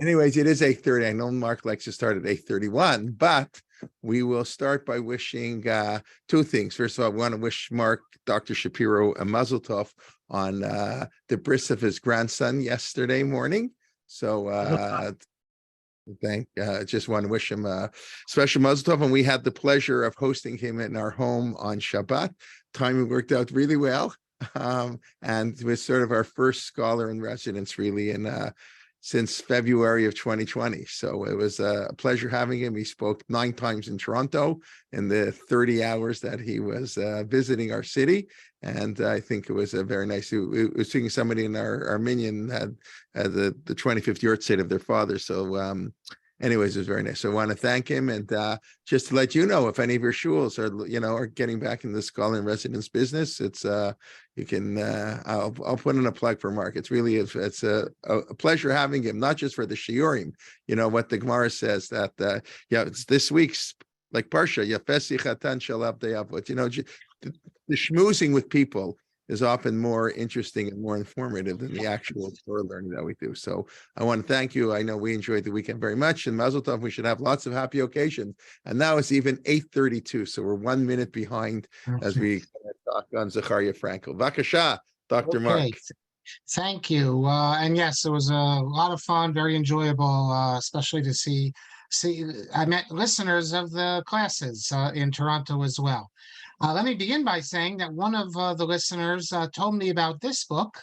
Anyways, it is 8:30. I know Mark likes to start at 8:31, but we will start by wishing two things. First of all, I want to wish Mark, Dr. Shapiro, a mazel tov on the bris of his grandson yesterday morning. So just want to wish him a special mazel tov, and we had the pleasure of hosting him in our home on Shabbat. Timing worked out really well, and it was sort of our first scholar in residence, really, in since February of 2020. So it was a pleasure having him. He spoke 9 times in Toronto in the 30 hours that he was visiting our city. And I think it was a very nice, we were seeing somebody in our Armenian had the 25th yahrzeit of their father. So anyways, it was very nice. So I want to thank him, and just to let you know, if any of your shuls are getting back in the scholar in residence business, it's you can I'll put in a plug for Mark. It's really it's a pleasure having him, not just for the shiurim. What the Gemara says that it's this week's like Parsha Yafesi Chatan Shalab Deyavot. The schmoozing with people is often more interesting and more informative than the actual Torah learning that we do. So I want to thank you. I know we enjoyed the weekend very much, and Mazel Tov, we should have lots of happy occasions. And now it's even 8:32, so we're 1 minute behind as we talk on Zechariah Frankel. Vakasha, Dr. Mark. Thank you. And yes, it was a lot of fun, very enjoyable, especially to see. I met listeners of the classes in Toronto as well. Let me begin by saying that one of the listeners told me about this book.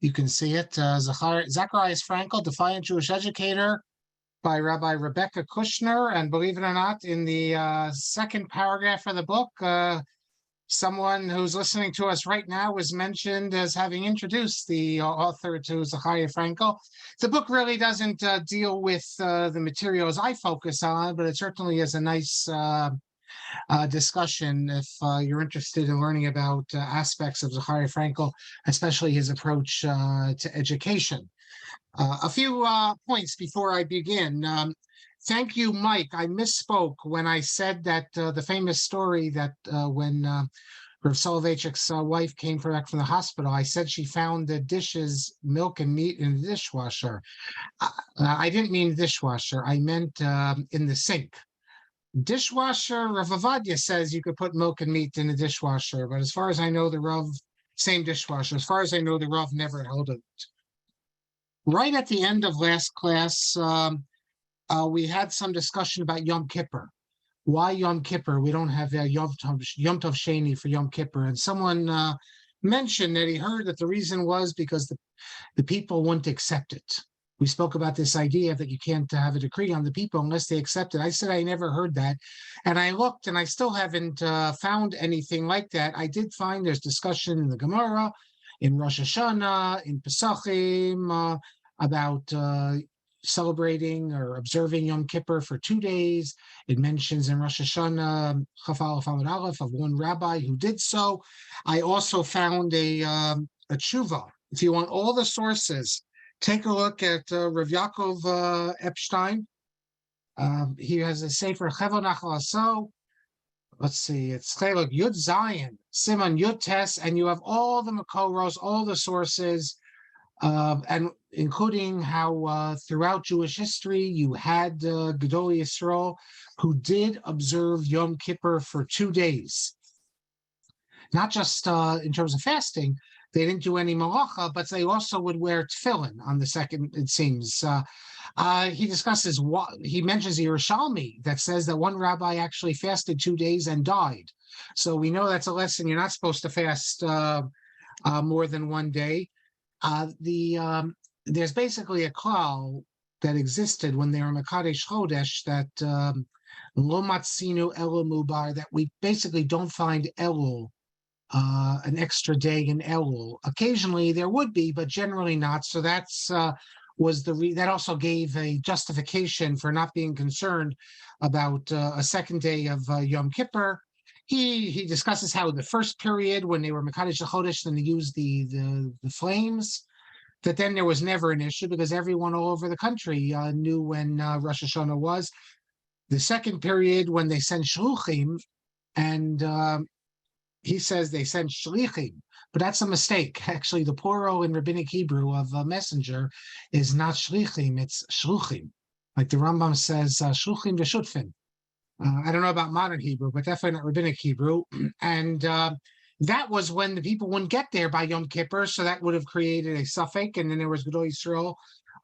You can see it, Zechariah Frankel, Defiant Jewish Educator, by Rabbi Rebecca Kushner. And believe it or not, in the second paragraph of the book, someone who's listening to us right now was mentioned as having introduced the author to Zechariah Frankel. The book really doesn't deal with the materials I focus on, but it certainly is a nice discussion if you're interested in learning about aspects of Zechariah Frankel, especially his approach to education. A few points before I begin. Thank you, Mike. I misspoke when I said that the famous story that when Rav Soloveitchik's wife came back from the hospital, I said she found the dishes, milk and meat in the dishwasher. I didn't mean dishwasher. I meant in the sink. Dishwasher, Rav Avadia says you could put milk and meat in the dishwasher, but as far as I know, the Rav, same dishwasher, as far as I know, the Rav never held it. Right at the end of last class, we had some discussion about Yom Kippur. Why Yom Kippur? We don't have Yom Tov Sheni for Yom Kippur. And someone mentioned that he heard that the reason was because the people wouldn't accept it. We spoke about this idea that you can't have a decree on the people unless they accept it. I said I never heard that. And I looked, and I still haven't found anything like that. I did find there's discussion in the Gemara, in Rosh Hashanah, in Pesachim, about celebrating or observing Yom Kippur for 2 days. It mentions in Rosh Hashanah, Chaf Aleph Amud Aleph, of one rabbi who did so. I also found a tshuva. If you want all the sources, take a look at Rav Yaakov Epstein. He has a sefer Chevon Achalaso. Let's see, it's Chelek Yud Zayin, Simon Yud Tes, and you have all the Makoros, all the sources, and including how throughout Jewish history you had Gedolei Yisrael who did observe Yom Kippur for 2 days. Not just in terms of fasting, they didn't do any malacha, but they also would wear tefillin on the second, it seems. He discusses, he mentions the Yerushalmi that says that one rabbi actually fasted 2 days and died. So we know that's a lesson. You're not supposed to fast more than 1 day. There's basically a klal that existed when they were Mekadesh Chodesh that lo matzinu elul mubar, that we basically don't find elul, an extra day in Elul. Occasionally there would be, but generally not. So that's that also gave a justification for not being concerned about a second day of Yom Kippur. He discusses how the first period when they were Mekadesh Chodesh, then they used the flames, that then there was never an issue because everyone all over the country knew when Rosh Hashanah was. The second period when they sent shluchim, and he says they sent shlichim, but that's a mistake. Actually, the plural in Rabbinic Hebrew of messenger is not shlichim, it's shluchim. Like the Rambam says, shluchim v'shutfim. I don't know about modern Hebrew, but definitely not Rabbinic Hebrew. And that was when the people wouldn't get there by Yom Kippur, so that would have created a suffix. And then there was Gedol Yisrael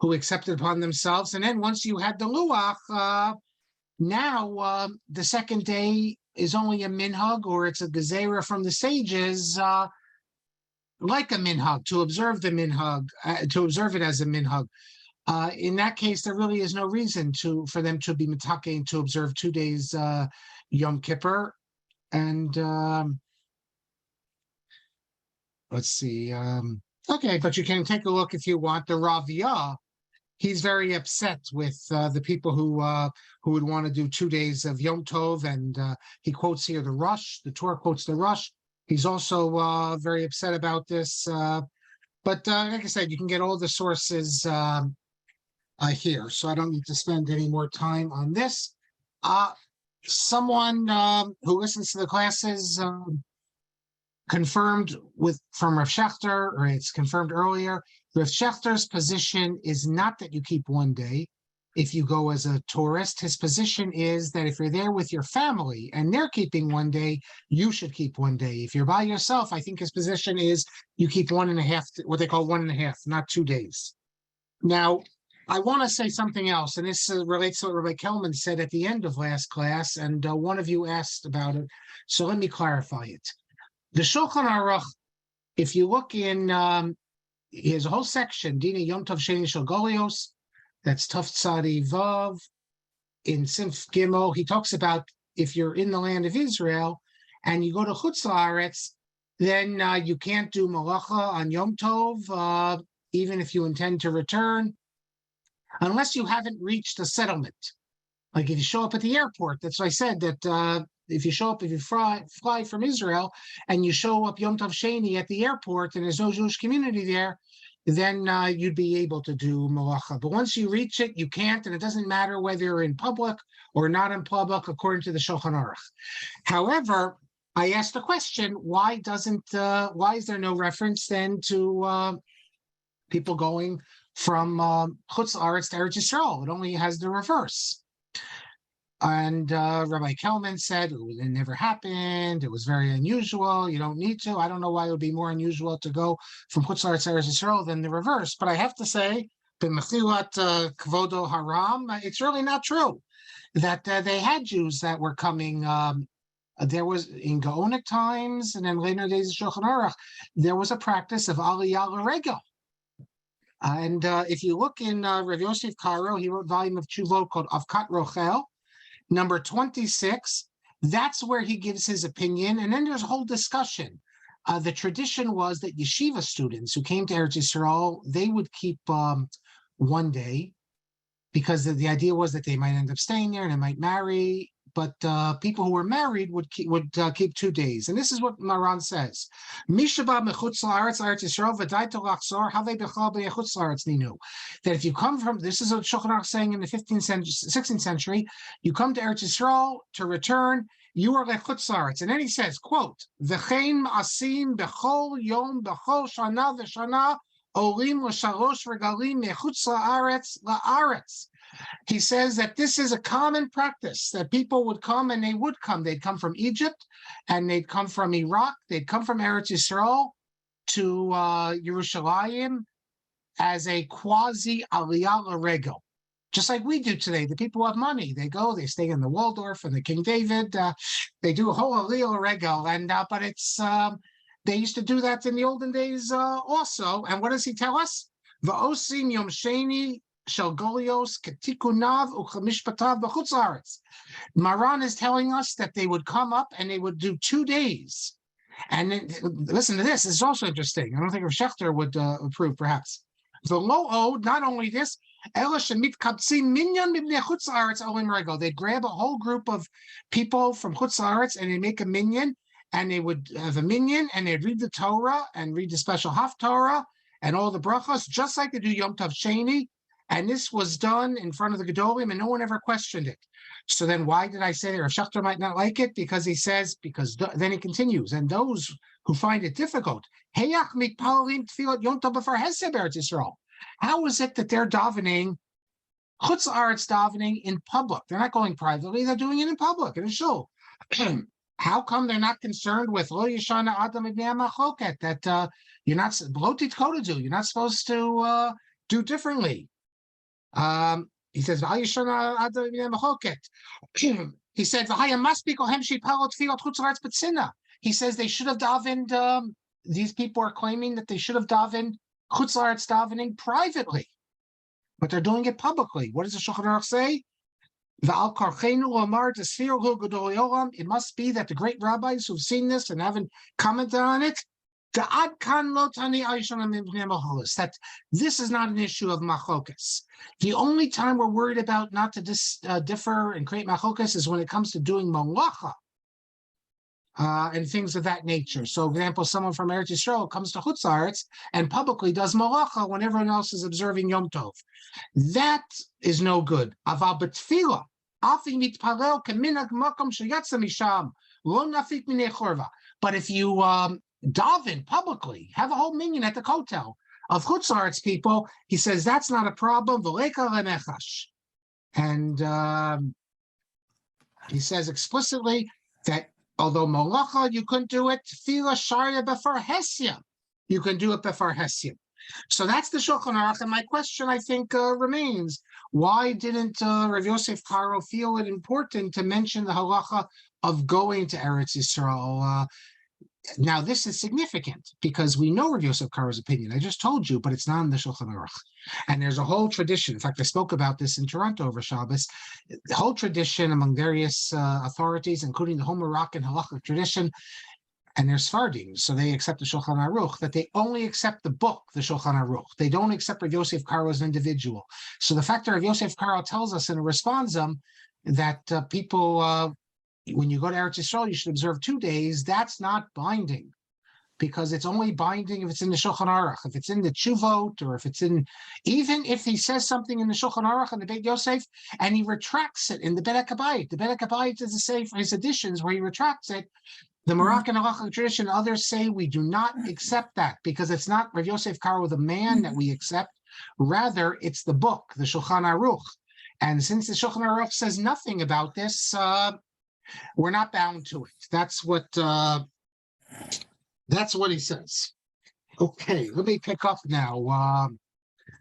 who accepted upon themselves. And then once you had the Luach, now the second day is only a minhag, or it's a gezerah from the sages, like a minhag, to observe the minhag, to observe it as a minhag. In that case, there really is no reason for them to be mitakein to observe 2 days Yom Kippur. And let's see. Okay, but you can take a look if you want. The Raviyah, he's very upset with the people who would want to do 2 days of Yom Tov, and he quotes here the Rush. The Torah quotes the Rush. He's also very upset about this. But like I said, you can get all the sources here, so I don't need to spend any more time on this. Someone who listens to the classes confirmed from Rav Shechter, or it's confirmed earlier, Rav Shechter's position is not that you keep 1 day if you go as a tourist. His position is that if you're there with your family and they're keeping 1 day, you should keep 1 day. If you're by yourself, I think his position is you keep 1.5, what they call 1.5, not 2 days. Now, I want to say something else, and this relates to what Rabbi Kelman said at the end of last class, and one of you asked about it, so let me clarify it. The Shulchan Aruch, if you look in, he has a whole section, Dina Yom Tov Sheni Shel Golios, that's Tuf Tzadi Vav. In Simf Gimel, he talks about if you're in the land of Israel and you go to Chutz La'aretz, then you can't do malacha on Yom Tov, even if you intend to return, unless you haven't reached a settlement. Like if you show up at the airport, that's what I said, that if you fly from Israel and you show up Yom Tov Sheni at the airport and there's no Jewish community there, then you'd be able to do malacha. But once you reach it, you can't, and it doesn't matter whether you're in public or not in public, according to the Shulchan Aruch. However, I asked the question, why is there no reference then to people going from Chutz La'aretz to Eretz Yisrael? It only has the reverse. And Rabbi Kelman said it never happened. It was very unusual. You don't need to. I don't know why it would be more unusual to go from Chutz La'aretz to Eretz Yisrael than the reverse. But I have to say, b'mechilat kvodo haram, it's really not true that they had Jews that were coming. There was in Gaonic times, and then later days of Shulchan Aruch, there was a practice of aliyah l'regel. And if you look in Rav Yosef Karo, he wrote a volume of Tshuvot called Avkat Rochel, number 26. That's where he gives his opinion. And then there's a whole discussion. The tradition was that yeshiva students who came to Eretz Yisrael, they would keep 1 day, because the idea was that they might end up staying there and they might marry. But people who were married would keep 2 days. And this is what Maran says. That if you come from, this is what Shulchan Aruch saying in the 15th century, 16th century, you come to Eretz Yisrael to return, you are lechutz la'aretz. And then he says, quote, V'chein ma'asim b'chol yom b'chol shana v'shana olim l'shalosh regalim mechutz la'aretz. He says that this is a common practice, that people would come and they would come. They'd come from Egypt and they'd come from Iraq. They'd come from Eretz Yisrael to Yerushalayim as a quasi aliyah l'regel, just like we do today. The people who have money, they go, they stay in the Waldorf and the King David. They do a whole aliyah l'regel, and but it's they used to do that in the olden days also. And what does he tell us? V'osim yom sheni shel golios ketikunav uchamishpatav b'chutz la'aretz. Maran is telling us that they would come up and they would do 2 days. And then, listen to this. This is also interesting. I don't think Rav Shechter would approve, perhaps. The lo-od, not only this, they'd grab a whole group of people from Chutz La'aretz and they make a minyan, and they would have a minyan and they'd read the Torah and read the special Haftorah and all the brachos, just like they do Yom Tov Sheni. And this was done in front of the Gedolim, and no one ever questioned it. So then why did I say that Rav Shachter might not like it? Because he says, then he continues, and those who find it difficult, how is it that they're davening, chutz la'aretz davening in public? They're not going privately, they're doing it in public, in a shul. How come they're not concerned with lo yishana adam machloket, that you're not you're not supposed to do differently? He says, he said, he says they should have davened, these people are claiming that they should have davened chutz la'aretz davening privately, but they're doing it publicly. What does the Shulchan Aruch say? It must be that the great rabbis who've seen this and haven't commented on it, that this is not an issue of machlokas. The only time we're worried about not to differ and create machlokas is when it comes to doing malacha and things of that nature. So, for example, someone from Eretz Yisrael comes to Chutz La'aretz and publicly does malacha when everyone else is observing Yom Tov. That is no good. Aval b'tfilah, afi mitpalel keminag makom sheyatsa misham lo nafik minei chorva. But if you daven publicly, have a whole minyan at the kotel of Chutz La'aretz people, he says that's not a problem. And he says explicitly that although malacha you couldn't do it, tefillah sharia befar hesya, you can do it befar hesya. So that's the Shulchan Aruch, and my question I think remains: why didn't Rav Yosef Karo feel it important to mention the halakhah of going to Eretz Yisrael? Now, this is significant because we know Rav Yosef Karo's opinion. I just told you, but it's not in the Shulchan Aruch. And there's a whole tradition. In fact, I spoke about this in Toronto over Shabbos. The whole tradition among various authorities, including the whole Moroccan halakhic tradition, and there's Sephardim, so they accept the Shulchan Aruch, that they only accept the book, the Shulchan Aruch. They don't accept Rav Yosef Karo as an individual. So the fact that Rav Yosef Karo tells us in a responsum that people, when you go to Eretz Yisrael, you should observe 2 days, that's not binding, because it's only binding if it's in the Shulchan Aruch, if it's in the Tshuvot, or if it's in, even if he says something in the Shulchan Aruch and the Beit Yosef, and he retracts it in the Beit HaKabayit. The Beit HaKabayit is the same for his editions where he retracts it. The Moroccan halachic tradition, others say we do not accept that because it's not Rav Yosef Karo, the man, that we accept. Rather, it's the book, the Shulchan Aruch. And since the Shulchan Aruch says nothing about this, we're not bound to it. That's what he says. Okay, let me pick up now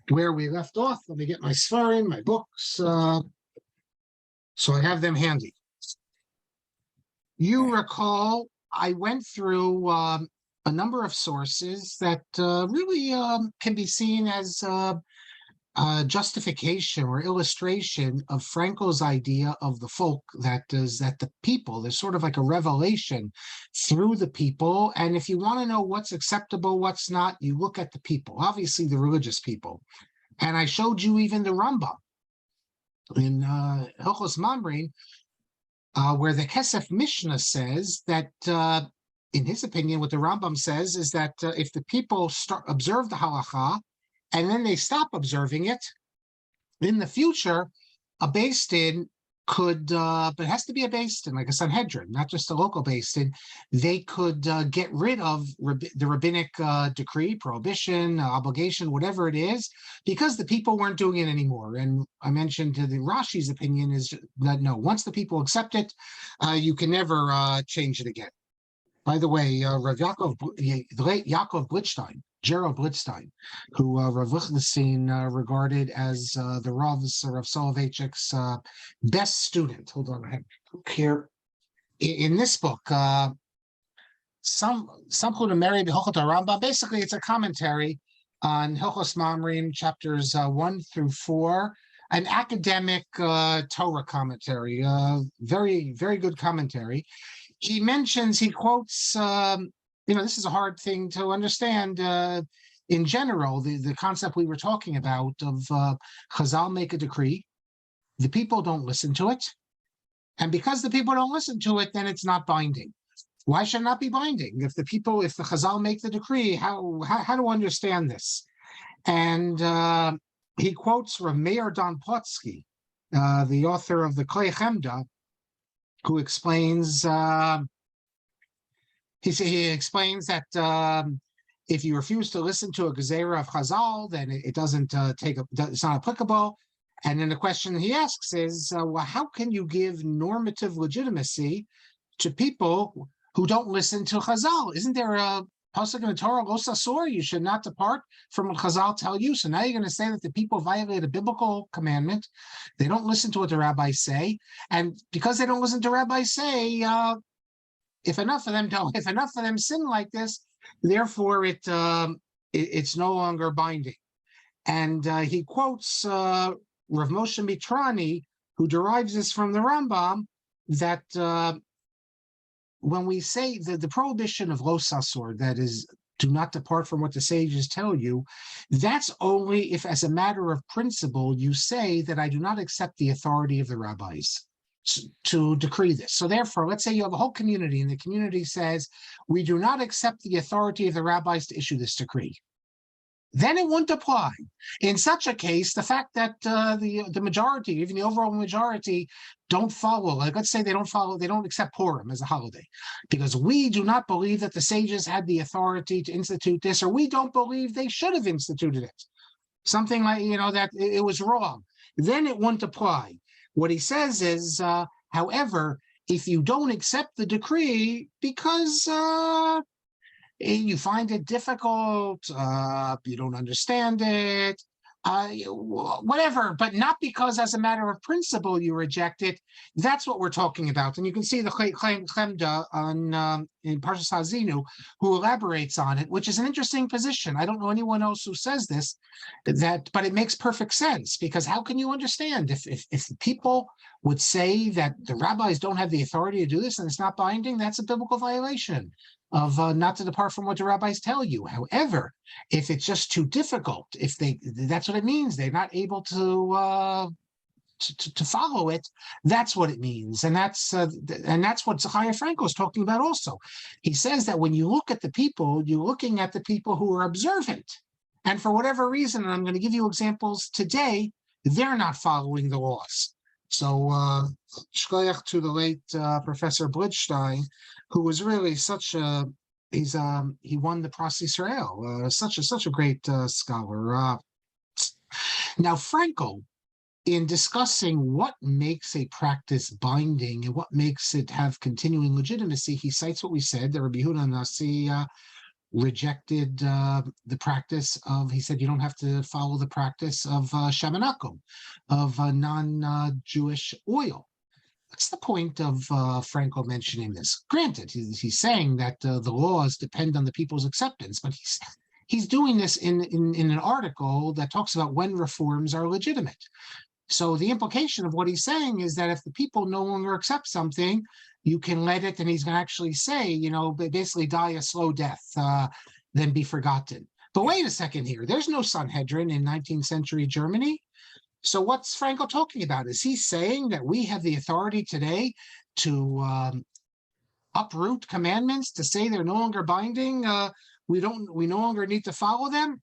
where we left off. Let me get my Sfarim, my books, so I have them handy. You recall I went through a number of sources that really can be seen as justification or illustration of Frankel's idea of the folk, that is that the people, there's sort of like a revelation through the people. And if you want to know what's acceptable, what's not, you look at the people, obviously the religious people. And I showed you even the Rambam in Hilchos Mamrin, where the Kesef Mishnah says that, in his opinion, what the Rambam says is that if the people observe the halakhah and then they stop observing it, in the future, a Beis Din could, but it has to be a Beis Din, like a Sanhedrin, not just a local Beis Din, they could get rid of the rabbinic decree, prohibition, obligation, whatever it is, because the people weren't doing it anymore. And I mentioned the Rashi's opinion is that no, once the people accept it, you can never change it again. By the way, Rav Yaakov, the late Yaakov Blitzstein, Gerald Blitzstein, who Rav Lichtenstein regarded as the Rav's, Rav Soloveitchik's best student. Hold on, I have a book here. In this book, Samchut Meri B'Hilchot HaRambam, basically it's a commentary on Hilchos Mamrim, chapters 1 through 4, an academic Torah commentary, very, very good commentary. He quotes, this is a hard thing to understand in general, the concept we were talking about of Chazal make a decree, the people don't listen to it, and because the people don't listen to it, then it's not binding. Why should it not be binding? If the Chazal make the decree, how to understand this? And he quotes from Meir Don Plotsky, the author of the Klei Chemda, who explains he explains that if you refuse to listen to a gezerah of Chazal, then it doesn't it's not applicable. And then the question he asks is, well, how can you give normative legitimacy to people who don't listen to Chazal? Isn't there a pasuk in the Torah, Lo Sasor, you should not depart from what Chazal tell you? So now you're going to say that the people violate a biblical commandment. They don't listen to what the rabbis say. And because they don't listen to rabbis say, if enough of them sin like this, therefore it's no longer binding. And he quotes Rav Moshe Mitrani, who derives this from the Rambam, that when we say the prohibition of lo sasor, that is, do not depart from what the sages tell you, that's only if, as a matter of principle, you say that I do not accept the authority of the rabbis to decree this. So therefore, let's say you have a whole community, and the community says, we do not accept the authority of the rabbis to issue this decree. Then it won't apply. In such a case, the fact that the majority, even the overall majority, don't follow, like let's say they don't accept Purim as a holiday, because we do not believe that the sages had the authority to institute this, or we don't believe they should have instituted it. Something like, that it was wrong. Then it won't apply. What he says is, however, if you don't accept the decree because you find it difficult, you don't understand it, whatever, but not because as a matter of principle you reject it, that's what we're talking about. And you can see the Chemda in Parshas Hazinu, who elaborates on it, which is an interesting position. I don't know anyone else who says this, but it makes perfect sense, because how can you understand if people would say that the rabbis don't have the authority to do this and it's not binding? That's a biblical violation of not to depart from what the rabbis tell you. However, if it's just too difficult, that's what it means. They're not able to follow it. That's what it means, and that's what Zechariah Frankel is talking about. Also, he says that when you look at the people, you're looking at the people who are observant, and for whatever reason, and I'm going to give you examples today, they're not following the laws. So, shkoyach to the late Professor Blitzstein, who was really he won the Pras Yisrael, such a great scholar. Now, Frankel, in discussing what makes a practice binding and what makes it have continuing legitimacy, he cites what we said, that Rabbi Yehuda Nasi rejected the practice of, he said you don't have to follow the practice of shamanakum, of non-Jewish oil. What's the point of Frankel mentioning this? Granted, he's saying that the laws depend on the people's acceptance, but he's doing this in an article that talks about when reforms are legitimate. So the implication of what he's saying is that if the people no longer accept something, you can let it, and he's going to actually say, basically die a slow death, then be forgotten. But wait a second here. There's no Sanhedrin in 19th century Germany. So what's Frankel talking about? Is he saying that we have the authority today to uproot commandments, to say they're no longer binding? We no longer need to follow them?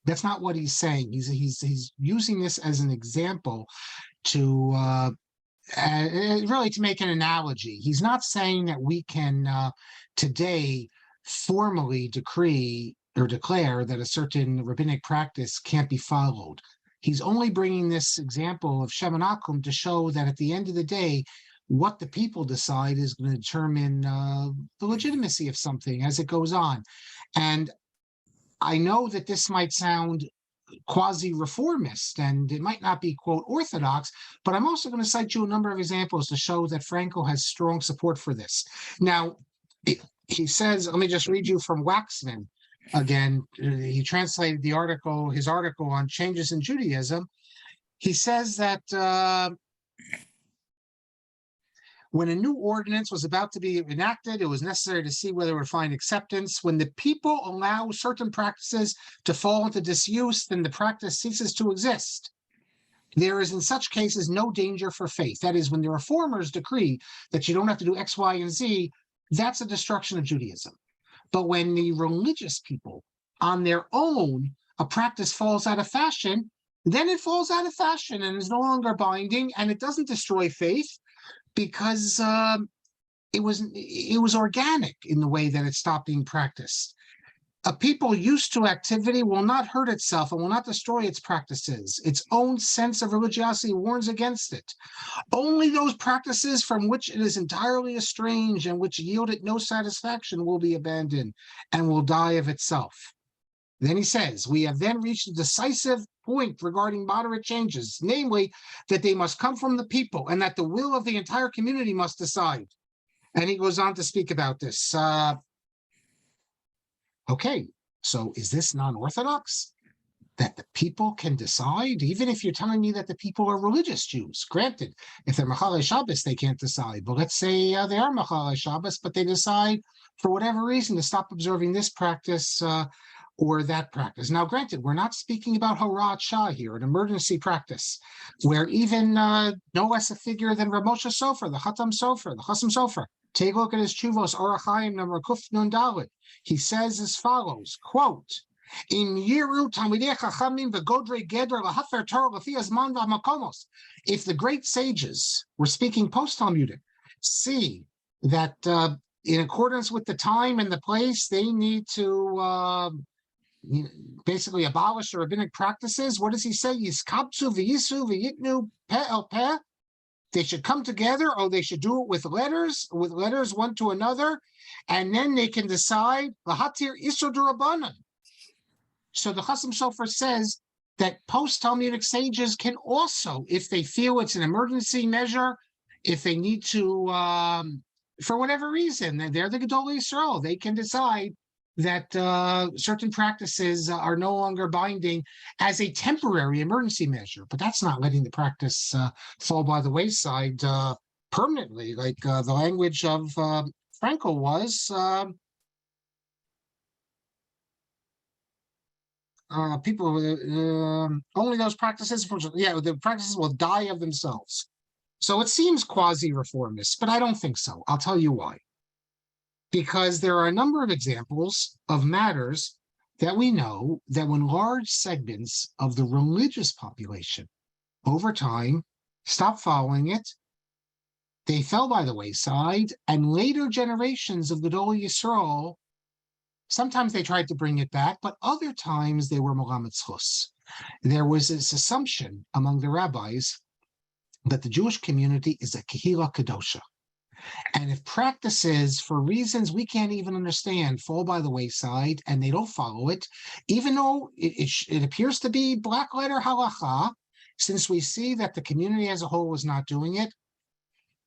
That's not what he's saying. He's using this as an example to really to make an analogy. He's not saying that we can today formally decree or declare that a certain rabbinic practice can't be followed. He's only bringing this example of Shemanakum to show that at the end of the day, what the people decide is going to determine the legitimacy of something as it goes on. And I know that this might sound quasi-reformist, and it might not be, quote, Orthodox, but I'm also going to cite you a number of examples to show that Frankel has strong support for this. Now, he says, let me just read you from Waxman again. He translated his article on changes in Judaism. He says that when a new ordinance was about to be enacted, it was necessary to see whether it would find acceptance. When the people allow certain practices to fall into disuse, then the practice ceases to exist. There is in such cases no danger for faith. That is, when the reformers decree that you don't have to do X, Y, and Z, that's a destruction of Judaism. But when the religious people, on their own, a practice falls out of fashion, then it falls out of fashion and is no longer binding, and it doesn't destroy faith because it was organic in the way that it stopped being practiced. A people used to activity will not hurt itself and will not destroy its practices. Its own sense of religiosity warns against it. Only those practices from which it is entirely estranged and which yield it no satisfaction will be abandoned and will die of itself. Then he says, we have then reached a decisive point regarding moderate changes, namely that they must come from the people and that the will of the entire community must decide. And he goes on to speak about this. Okay, so is this non-Orthodox? That the people can decide, even if you're telling me that the people are religious Jews? Granted, if they're Mechalei Shabbos, they can't decide. But let's say they are Mechalei Shabbos, but they decide for whatever reason to stop observing this practice or that practice. Now, granted, we're not speaking about Horat Shah here, an emergency practice, where even no less a figure than Rav Moshe Sofer, the Chatam Sofer, the Chasam Sofer. Take a look at his Chuvos, Orach Chaim, number Kuf Nun Dalet. He says as follows, quote, in Yiru Talmidei Chachamim v'Godrei Geder lahafer Torah lefi hazman v'hamakomos. If the great sages, we're speaking post-Talmudic, see that in accordance with the time and the place, they need to basically abolish the rabbinic practices. What does he say? Yiskabtzu v'yisu v'yitnu peh el peh. They should come together, or they should do it with letters one to another, and then they can decide lahatir isur d'Rabbanan. So the Chasam Sofer says that post-Talmudic sages can also, if they feel it's an emergency measure, if they need to, for whatever reason, they're the Gedolei Yisrael, they can decide that certain practices are no longer binding as a temporary emergency measure. But that's not letting the practice fall by the wayside permanently, like the language of Frankel was. People only those practices, the practices will die of themselves. So it seems quasi-reformist, but I don't think so. I'll tell you why. Because there are a number of examples of matters that we know that when large segments of the religious population over time stopped following it, they fell by the wayside, and later generations of Gedolei Yisrael, sometimes they tried to bring it back, but other times they were Melamed Zchus. There was this assumption among the rabbis that the Jewish community is a Kehila Kedosha. And if practices, for reasons we can't even understand, fall by the wayside and they don't follow it, even though it appears to be black letter halakhah, since we see that the community as a whole is not doing it,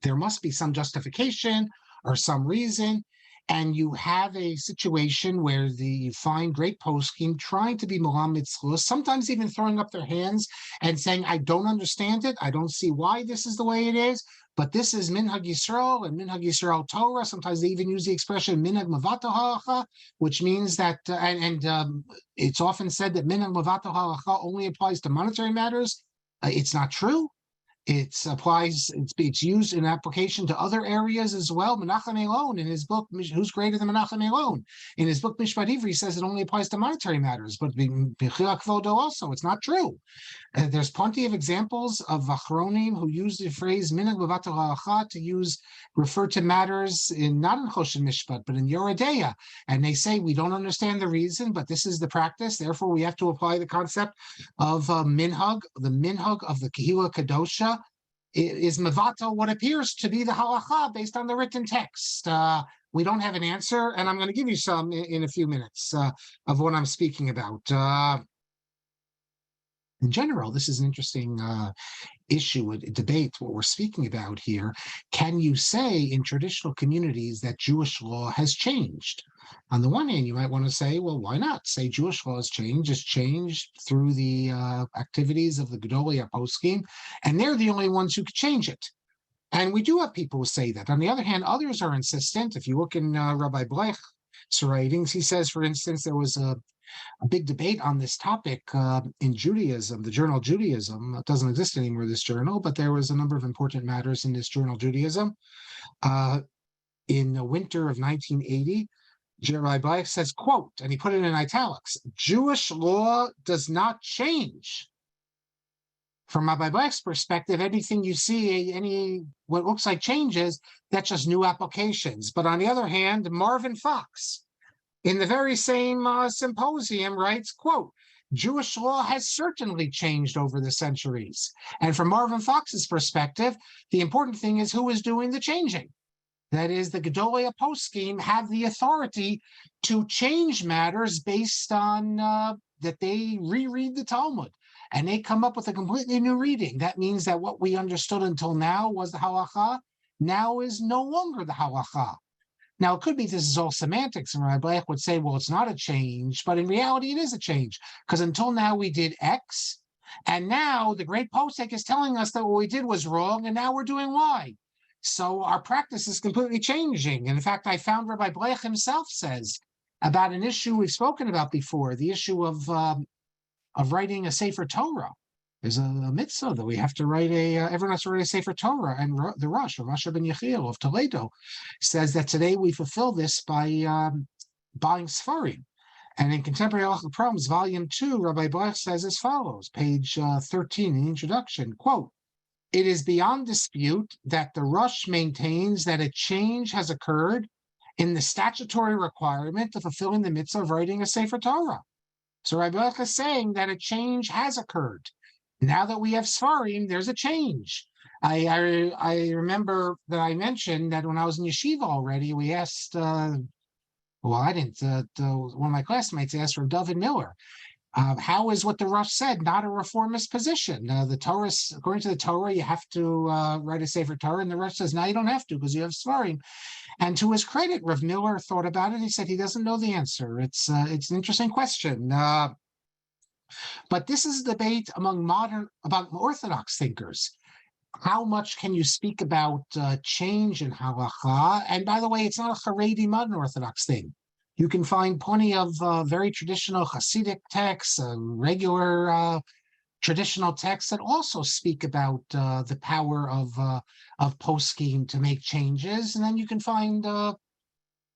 there must be some justification or some reason. And you have a situation where you find great poskim trying to be Melamed Zchus, sometimes even throwing up their hands and saying, I don't understand it. I don't see why this is the way it is. But this is Minhag Yisrael and Minhag Yisrael Torah. Sometimes they even use the expression Minhag Mavato halakhah, which means that, it's often said that Minhag Mavato halakhah only applies to monetary matters. It's not true. It's used in application to other areas as well. Menachem Elon, in his book, Who's Greater Than Menachem Elon? In his book, Mishpat Ivri, he says it only applies to monetary matters, but B'chila Kvodo also, it's not true. There's plenty of examples of Achronim who use the phrase Minhag B'vato halakhah to refer to matters not in Choshen Mishpat, but in Yoredeya. And they say, we don't understand the reason, but this is the practice. Therefore, we have to apply the concept of minhag, the minhag of the Kehila Kadosha, is mevato what appears to be the halakhah based on the written text. We don't have an answer, and I'm going to give you some in a few minutes of what I'm speaking about. In general, this is an interesting issue, a debate, what we're speaking about here. Can you say in traditional communities that Jewish law has changed? On the one hand, you might want to say, well, why not? Say Jewish law has changed. It's changed through the activities of the Gedolei Poskim, and they're the only ones who could change it. And we do have people who say that. On the other hand, others are insistent. If you look in Rabbi Blech's writings, he says, for instance, there was a big debate on this topic in Judaism, the journal Judaism. It doesn't exist anymore, this journal, but there was a number of important matters in this journal Judaism. In the winter of 1980, Rabbi says, quote, and he put it in italics, Jewish law does not change From Rabbi Black's perspective, anything you see, any what looks like changes, that's just new applications. But on the other hand, Marvin Fox, in the very same symposium, writes, quote, Jewish law has certainly changed over the centuries. And from Marvin Fox's perspective, the important thing is who is doing the changing. That is, the Gedolei Poskim have the authority to change matters based on that they reread the Talmud and they come up with a completely new reading. That means that what we understood until now was the halakhah, now is no longer the halakhah. Now, it could be this is all semantics, and Rabbi Black would say, well, it's not a change, but in reality, it is a change, because until now we did X, and now the great posek is telling us that what we did was wrong, and now we're doing Y. So our practice is completely changing. And in fact, I found Rabbi Black himself says about an issue we've spoken about before, the issue of writing a Sefer Torah. There's a mitzvah that we have to write everyone has to write a Sefer Torah, and the Rosh, Rav ben Yechiel of Toledo, says that today we fulfill this by buying Sfarim. And in Contemporary Halachic Problems, Volume 2, Rabbi Black says as follows, page 13 in the introduction, quote, it is beyond dispute that the Rosh maintains that a change has occurred in the statutory requirement of fulfilling the mitzvah of writing a Sefer Torah. So Rabbi Black is saying that a change has occurred. Now that we have Sfarim, there's a change. I remember that I mentioned that when I was in yeshiva already, we asked, well, I didn't, one of my classmates asked from David Miller, how is what the Rosh said not a reformist position? The Torah, according to the Torah, you have to write a Sefer Torah, and the Rosh says, no, you don't have to because you have Sfarim. And to his credit, Rav Miller thought about it. He said he doesn't know the answer. It's an interesting question. But this is a debate about Orthodox thinkers. How much can you speak about change in halakhah? And by the way, it's not a Haredi modern Orthodox thing. You can find plenty of very traditional Hasidic texts, regular traditional texts that also speak about the power of poskim to make changes. And then you can find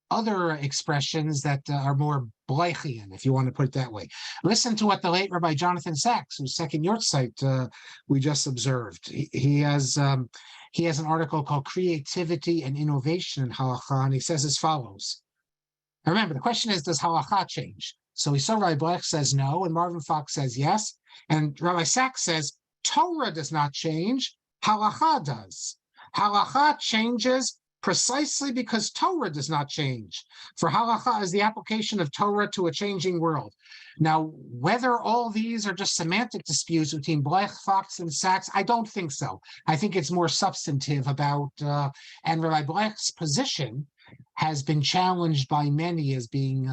other expressions that are more Bleichian, if you want to put it that way. Listen to what the late Rabbi Jonathan Sachs, whose second Yortzeit we just observed. He has an article called Creativity and Innovation in Halakhah, and he says as follows. Now remember, the question is, does halakhah change? So we saw Rabbi Black says no, and Marvin Fox says yes, and Rabbi Sachs says Torah does not change, halakhah does. Halakhah changes precisely because Torah does not change. For halakhah is the application of Torah to a changing world. Now, whether all these are just semantic disputes between Black, Fox, and Sachs, I don't think so. I think it's more substantive about, and Rabbi Black's position has been challenged by many as being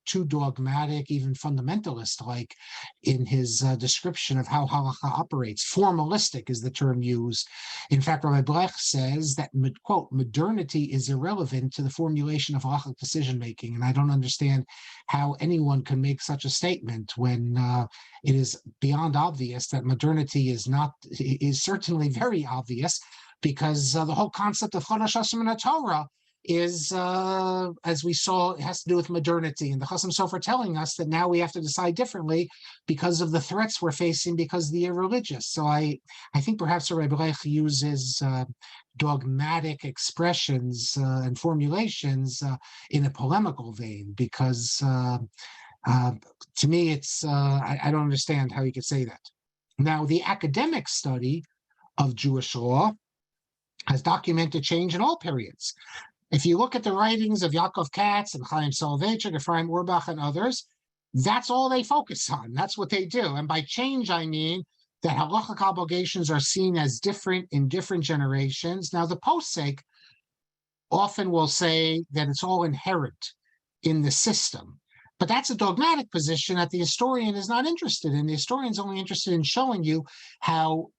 too dogmatic, even fundamentalist-like in his description of how halakhah operates. Formalistic is the term used. In fact, Rabbi Black says that, quote, modernity is irrelevant to the formulation of halachic decision-making, and I don't understand how anyone can make such a statement when it is beyond obvious that modernity is certainly very obvious, because the whole concept of Chodesh Hashem and Torah is, as we saw, it has to do with modernity. And the Chasam Sofer telling us that now we have to decide differently because of the threats we're facing because they are religious. So I think perhaps Rabbi Black uses dogmatic expressions and formulations in a polemical vein, because to me, it's I don't understand how you could say that. Now, the academic study of Jewish law has documented change in all periods. If you look at the writings of Yaakov Katz and Chaim Soloveitchik, Ephraim Urbach, and others, that's all they focus on. That's what they do. And by change, I mean that halachic obligations are seen as different in different generations. Now, the posek often will say that it's all inherent in the system. But that's a dogmatic position that the historian is not interested in. The historian's only interested in showing you how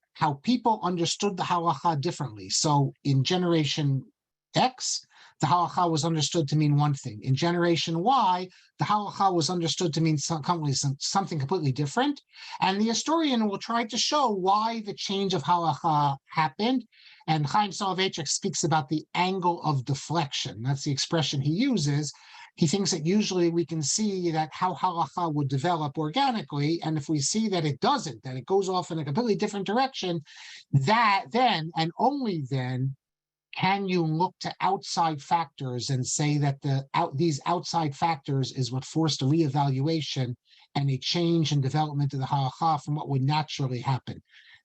people understood the halakhah differently. So in generation X, the halakhah was understood to mean one thing. In generation Y, the halakhah was understood to mean something completely different. And the historian will try to show why the change of halakhah happened. And Chaim Soloveitchik speaks about the angle of deflection. That's the expression he uses. He thinks that usually we can see that how halakhah would develop organically, and if we see that it doesn't, that it goes off in a completely different direction, that then and only then can you look to outside factors and say that these outside factors is what forced a reevaluation and a change in development of the halakhah from what would naturally happen.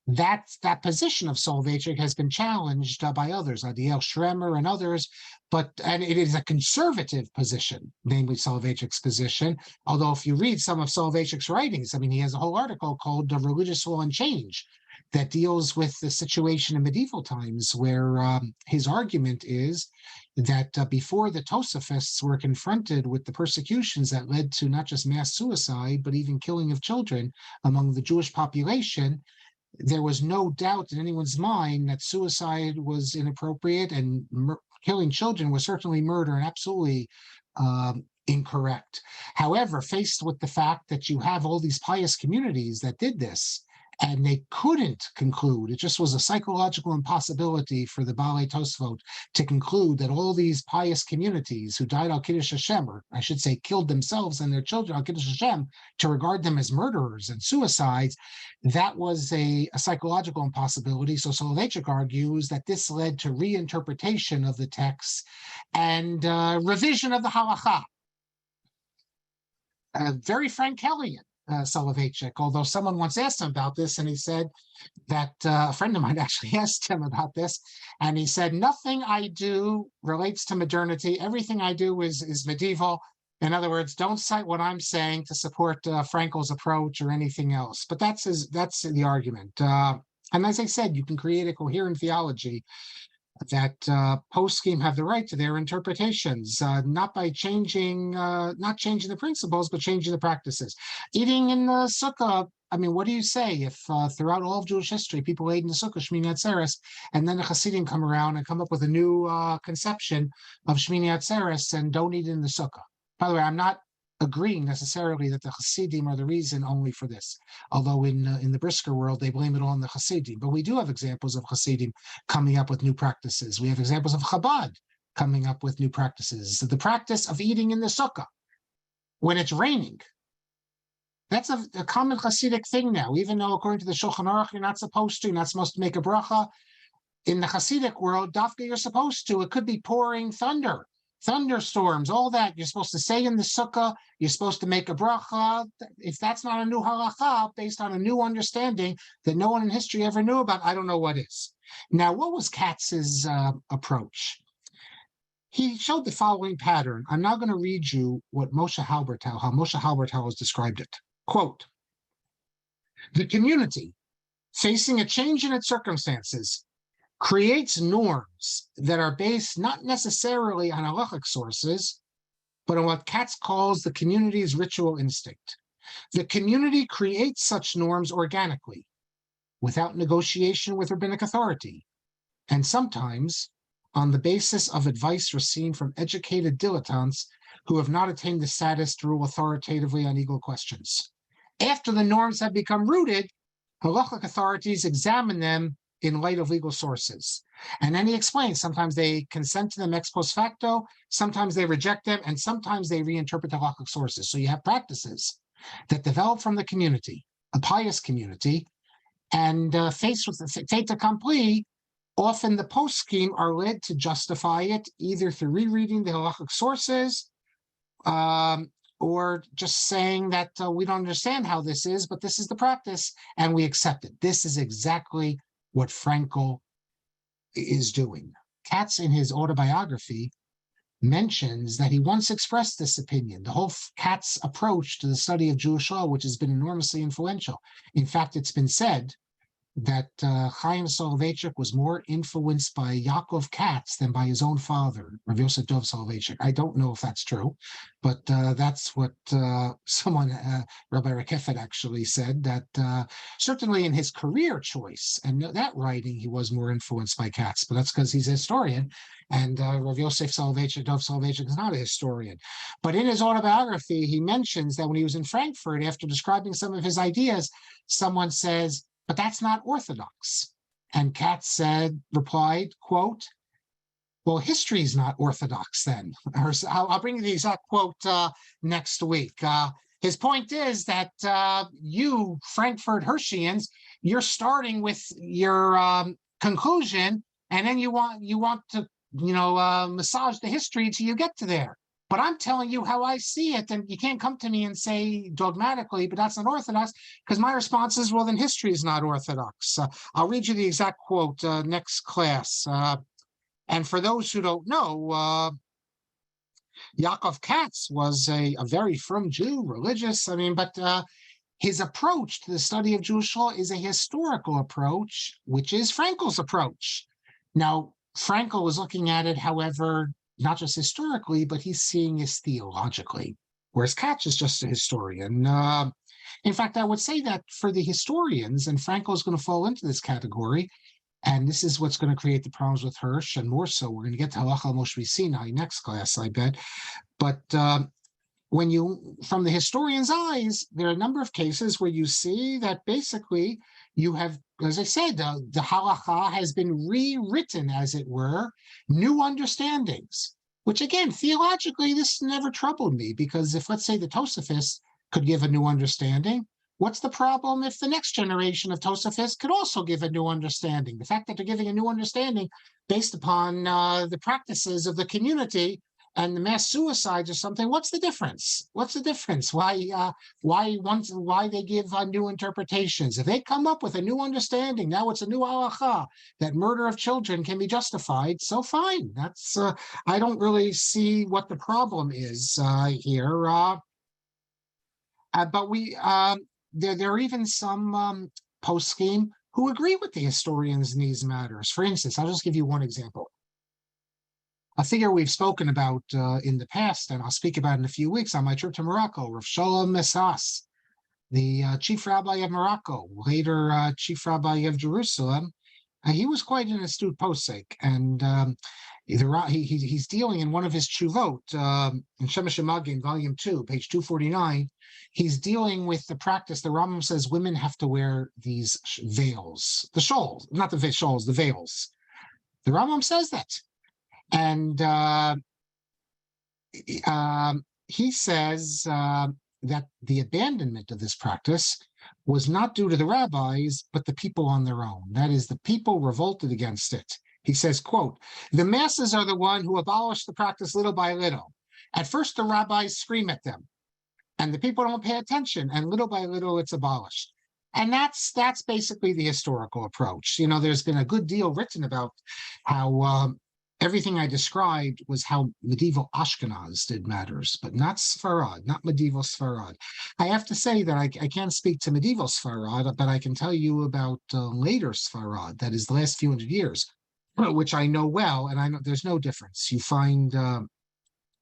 That position of Soloveitchik has been challenged by others, Adiel Schremer and others, and it is a conservative position, namely Soloveitchik's position. Although if you read some of Soloveitchik's writings, I mean, he has a whole article called Religious Law and Change that deals with the situation in medieval times, where his argument is that before the Tosafists were confronted with the persecutions that led to not just mass suicide, but even killing of children among the Jewish population, there was no doubt in anyone's mind that suicide was inappropriate and killing children was certainly murder and absolutely incorrect. However, faced with the fact that you have all these pious communities that did this, and they couldn't conclude, it just was a psychological impossibility for the Baalei Tosfot to conclude that all these pious communities who died al Kiddush Hashem, or I should say killed themselves and their children al Kiddush Hashem, to regard them as murderers and suicides, that was a psychological impossibility. So Soloveitchik argues that this led to reinterpretation of the text and revision of the halakhah. Very Frankelian. Soloveitchik, although someone once asked him about this, and he said that a friend of mine actually asked him about this, and he said, nothing I do relates to modernity. Everything I do is medieval. In other words, don't cite what I'm saying to support Frankel's approach or anything else. But that's the argument. And as I said, you can create a coherent theology that poskim have the right to their interpretations, not by changing the principles, but changing the practices. Eating in the sukkah, I mean, what do you say if throughout all of Jewish history, people ate in the sukkah, Shmini Atzeres, and then the Hasidim come around and come up with a new conception of Shmini Atzeres and don't eat in the sukkah? By the way, I'm not agreeing necessarily that the Hasidim are the reason only for this, although in the Brisker world, they blame it all on the Hasidim. But we do have examples of Hasidim coming up with new practices. We have examples of Chabad coming up with new practices. So the practice of eating in the sukkah when it's raining, that's a common Hasidic thing now, even though according to the Shulchan Aruch, you're not supposed to make a bracha. In the Hasidic world, dafka, you're supposed to. It could be pouring thunderstorms, all that. You're supposed to say in the sukkah, you're supposed to make a bracha. If that's not a new halakhah based on a new understanding that no one in history ever knew about, I don't know what is. Now, what was Katz's approach? He showed the following pattern. I'm now going to read you what how Moshe Halbertal has described it. Quote, the community, facing a change in its circumstances, creates norms that are based not necessarily on halakhic sources, but on what Katz calls the community's ritual instinct. The community creates such norms organically, without negotiation with rabbinic authority, and sometimes on the basis of advice received from educated dilettantes who have not attained the status to rule authoritatively on legal questions. After the norms have become rooted, halakhic authorities examine them in light of legal sources. And then he explains, sometimes they consent to them ex post facto, sometimes they reject them, and sometimes they reinterpret the halakhic sources. So you have practices that develop from the community, a pious community, and faced with the fait accompli, often the poskim are led to justify it either through rereading the halakhic sources, or just saying that we don't understand how this is, but this is the practice, and we accept it. This is exactly what Frankel is doing. Katz, in his autobiography, mentions that he once expressed this opinion, the whole Katz approach to the study of Jewish law, which has been enormously influential. In fact, it's been said that Chaim Soloveitchik was more influenced by Yaakov Katz than by his own father, Rav Yosef Dov Soloveitchik. I don't know if that's true, but that's what someone, Rabbi Rekefet, actually said, that certainly in his career choice and that writing, he was more influenced by Katz, but that's because he's a historian, and Rav Yosef Soloveitchik, Dov Soloveitchik, is not a historian. But in his autobiography, he mentions that when he was in Frankfurt, after describing some of his ideas, someone says, but that's not Orthodox. And Katz replied, quote, Well, history is not Orthodox then. I'll bring you the exact quote next week. His point is that you, Frankfurt Hirschians, you're starting with your conclusion, and then you want to massage the history till you get to there. But I'm telling you how I see it, and you can't come to me and say dogmatically, but that's not Orthodox, because my response is, well, then history is not Orthodox. I'll read you the exact quote next class. And for those who don't know, Yaakov Katz was a very frum Jew, religious. But his approach to the study of Jewish law is a historical approach, which is Frankel's approach. Now, Frankel was looking at it, however, not just historically, but he's seeing it theologically, whereas Katz is just a historian. In fact, I would say that for the historians, and Frankel is going to fall into this category, and this is what's going to create the problems with Hirsch, and more so, we're going to get to halakhah Moshe Sinai next class, I bet. But from the historian's eyes, there are a number of cases where you see that basically you have, as I said, the halakhah has been rewritten, as it were, new understandings, which again, theologically, this never troubled me, because if, let's say, the Tosafists could give a new understanding, what's the problem if the next generation of Tosafists could also give a new understanding? The fact that they're giving a new understanding based upon the practices of the community and the mass suicides or something, what's the difference? What's the difference? Why they give new interpretations? If they come up with a new understanding, now it's a new halakhah that murder of children can be justified, so fine. That's I don't really see what the problem is here. But there are even some post-scheme who agree with the historians in these matters. For instance, I'll just give you one example. A figure we've spoken about in the past, and I'll speak about in a few weeks on my trip to Morocco, Rav Sholem Messas, the chief rabbi of Morocco, later chief rabbi of Jerusalem. He was quite an astute posek, and he's dealing in one of his tshuvot, in Shemesh Magin, volume 2, page 249, he's dealing with the practice. The Rambam says women have to wear these veils, the shawls, not the shawls, the veils. The Rambam says that. And he says that the abandonment of this practice was not due to the rabbis, but the people on their own. That is, the people revolted against it. He says, quote, "The masses are the one who abolished the practice little by little. At first, the rabbis scream at them, and the people don't pay attention, and little by little, it's abolished." And that's basically the historical approach. There's been a good deal written about how everything I described was how medieval Ashkenaz did matters, but not Sfarad, not medieval Sfarad. I have to say that I can't speak to medieval Sfarad, but I can tell you about later Sfarad, that is the last few hundred years, which I know well, and I know there's no difference. You find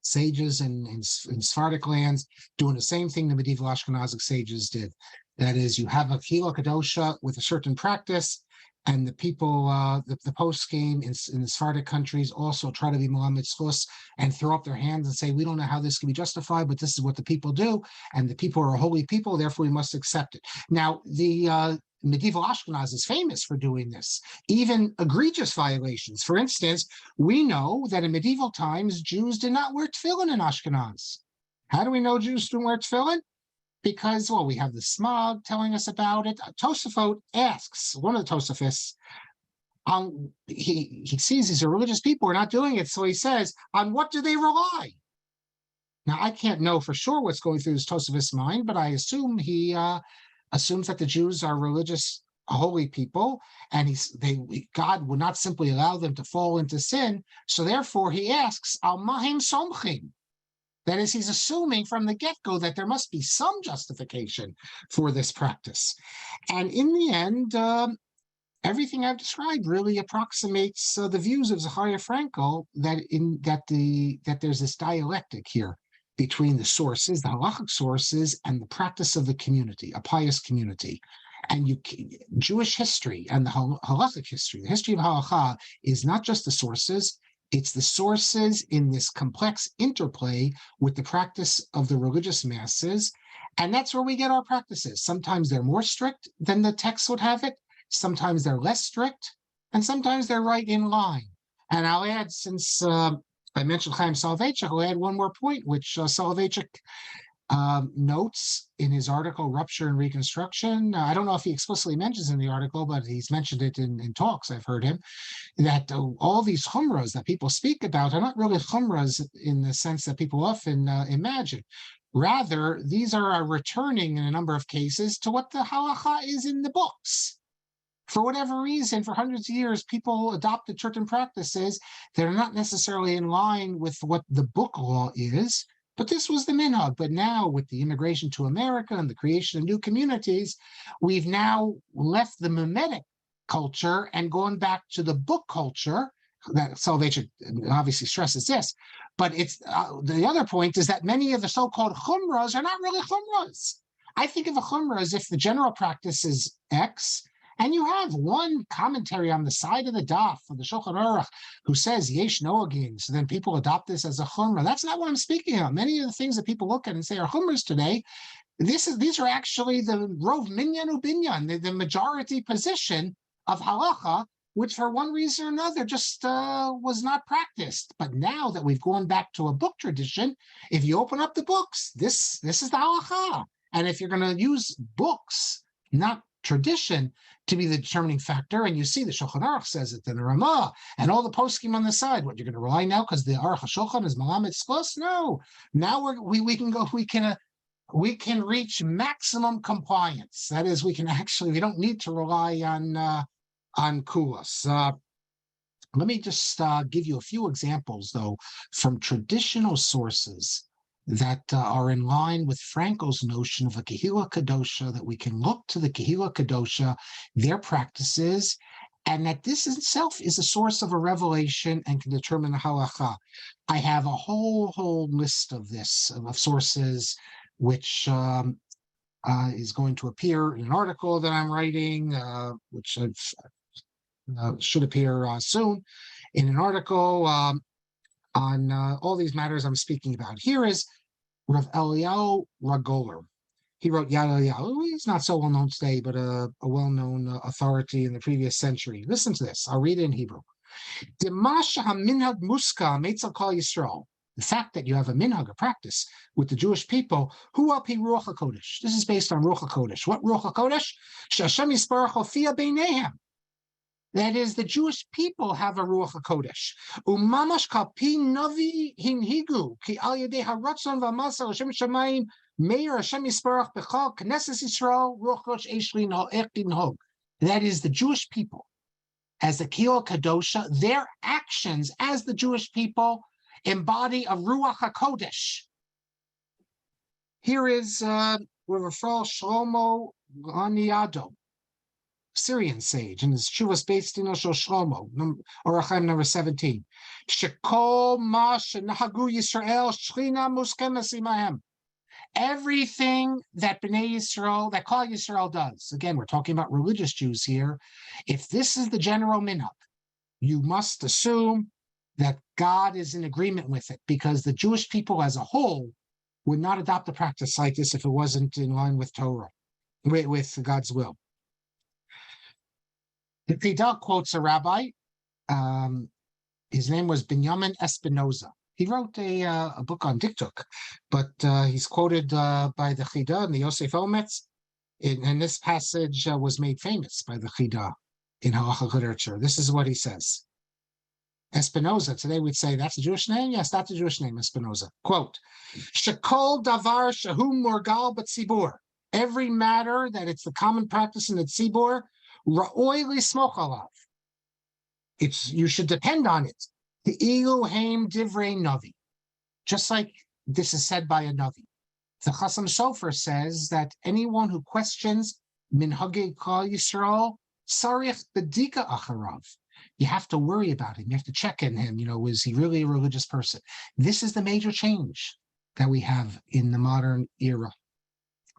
sages in Sephardic lands doing the same thing the medieval Ashkenazic sages did. That is, you have a Kila Kadosha with a certain practice, and the people, the post-game in the Sephardic countries also try to be Muhammad Schus and throw up their hands and say, we don't know how this can be justified, but this is what the people do, and the people are a holy people, therefore we must accept it. Now, the medieval Ashkenaz is famous for doing this, even egregious violations. For instance, we know that in medieval times, Jews did not wear tefillin in Ashkenaz. How do we know Jews didn't wear tefillin? Because, well, we have the Smog telling us about it. Tosafot asks, one of the Tosafists, he sees these are religious people are not doing it, so he says, on what do they rely? Now, I can't know for sure what's going through this Tosafist's mind, but I assume he assumes that the Jews are religious, holy people, and God would not simply allow them to fall into sin, so therefore he asks, Al mahim somchim. That is, he's assuming from the get-go that there must be some justification for this practice. And in the end, everything I've described really approximates the views of Zechariah Frankel that there's this dialectic here between the sources, the halakhic sources, and the practice of the community, a pious community. And Jewish history and the halakhic history, the history of halakhah, is not just the sources, it's the sources in this complex interplay with the practice of the religious masses. And that's where we get our practices. Sometimes they're more strict than the text would have it. Sometimes they're less strict. And sometimes they're right in line. And I'll add, since I mentioned Chaim Soloveitchik, I'll add one more point, which Soloveitchik notes in his article, Rupture and Reconstruction. I don't know if he explicitly mentions in the article, but he's mentioned it in talks, I've heard him, that all these chumras that people speak about are not really chumras in the sense that people often imagine. Rather, these are returning in a number of cases to what the halakhah is in the books. For whatever reason, for hundreds of years, people adopted certain practices that are not necessarily in line with what the book law is, but this was the minhag. But now, with the immigration to America and the creation of new communities, we've now left the mimetic culture and gone back to the book culture. That Soloveitchik obviously stresses this, but it's the other point is that many of the so-called chumras are not really chumras. I think of a chumrah as if the general practice is X, and you have one commentary on the side of the daf of the Shulchan Aruch who says yesh noagin, so then people adopt this as a chumrah. That's not what I'm speaking of. Many of the things that people look at and say are chumras today, these are actually the rov minyan ubinyan, the majority position of halakhah, which for one reason or another just was not practiced. But now that we've gone back to a book tradition, if you open up the books, this is the halakhah. And if you're going to use books, not tradition, to be the determining factor, and you see the Shulchan Aruch says it, and the Ramah, and all the poskim on the side, what you're going to rely now because the Aruch HaShulchan is Malamed Skos? No. Now we can reach maximum compliance. That is, we don't need to rely on kulas. Let me just give you a few examples, though, from traditional sources that are in line with Frankel's notion of a Kehila Kadosha, that we can look to the Kehila Kadosha, their practices, and that this itself is a source of a revelation and can determine the halakhah. I have a whole list of this, of sources, which is going to appear in an article that I'm writing, which should appear soon, in an article on all these matters I'm speaking about. Here is Rav Eliyahu Ragoler. He wrote Yad Eliyahu. He's not so well known today, but a well-known authority in the previous century. Listen to this. I'll read it in Hebrew. The fact that you have a minhag, a practice, with the Jewish people, hu al pi ruach hakodesh. This is based on ruach hakodesh. What ruach hakodesh? She'Hashem yisparach hofia beinehem. That is, the Jewish people have a ruach hakodesh. Umamash kal pi navi hinhigu ki al yedei haratzon v'amasa Hashem shamayim meir Hashem yisparach bechal knesses Yisrael ruach hakodesh eshli nhog. That is, the Jewish people, as the Kehila Kadosha, their actions as the Jewish people embody a ruach hakodesh. Here is Rav Shlomo Aniado, Syrian sage, and his Shuvas based in Shel Shlomo, Orach Chaim number 17. Shekol ma shenahagu Yisrael shchina muskemes imahem. Everything that Bnei Yisrael, that Klal Yisrael does, again, we're talking about religious Jews here, if this is the general minhag, you must assume that God is in agreement with it, because the Jewish people as a whole would not adopt a practice like this if it wasn't in line with Torah, with God's will. The Pidal quotes a rabbi. His name was Binyamin Espinoza. He wrote a book on Diktuk, but he's quoted by the Chida and the Yosef Ometz, and this passage was made famous by the Chida in halachic literature. This is what he says. Espinoza, today we'd say that's a Jewish name? Yes, that's a Jewish name, Espinoza. Quote, Shekol davar shahu morgal b'tzibur. Every matter that it's the common practice in the tzibur, ra'oi lismoch alav. You should depend on it. The ilu haim divrei navi. Just like this is said by a navi. The Chasam Sofer says that anyone who questions minhagei Klal Yisrael, sarich bedika acharav. You have to worry about him. You have to check in him. Is he really a religious person? This is the major change that we have in the modern era.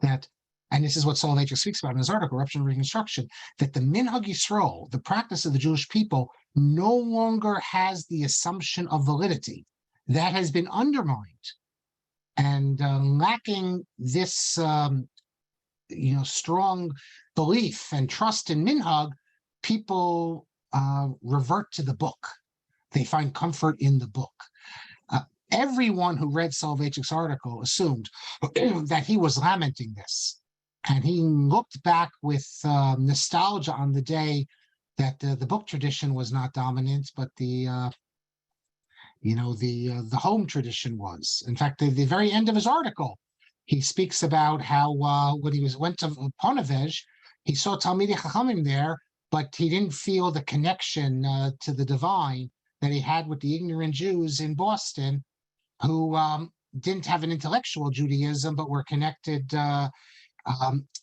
And this is what Soloveitchik speaks about in his article, Rupture and Reconstruction, that the minhag Yisrael, the practice of the Jewish people, no longer has the assumption of validity. That has been undermined. And lacking this, strong belief and trust in minhag, people revert to the book. They find comfort in the book. Everyone who read Soloveitchik's article assumed that he was lamenting this. And he looked back with nostalgia on the day that the book tradition was not dominant, but the home tradition was. In fact, the very end of his article, he speaks about how when he went to Ponevezh, he saw Talmidei Chachamim there, but he didn't feel the connection to the divine that he had with the ignorant Jews in Boston, who didn't have an intellectual Judaism, but were connected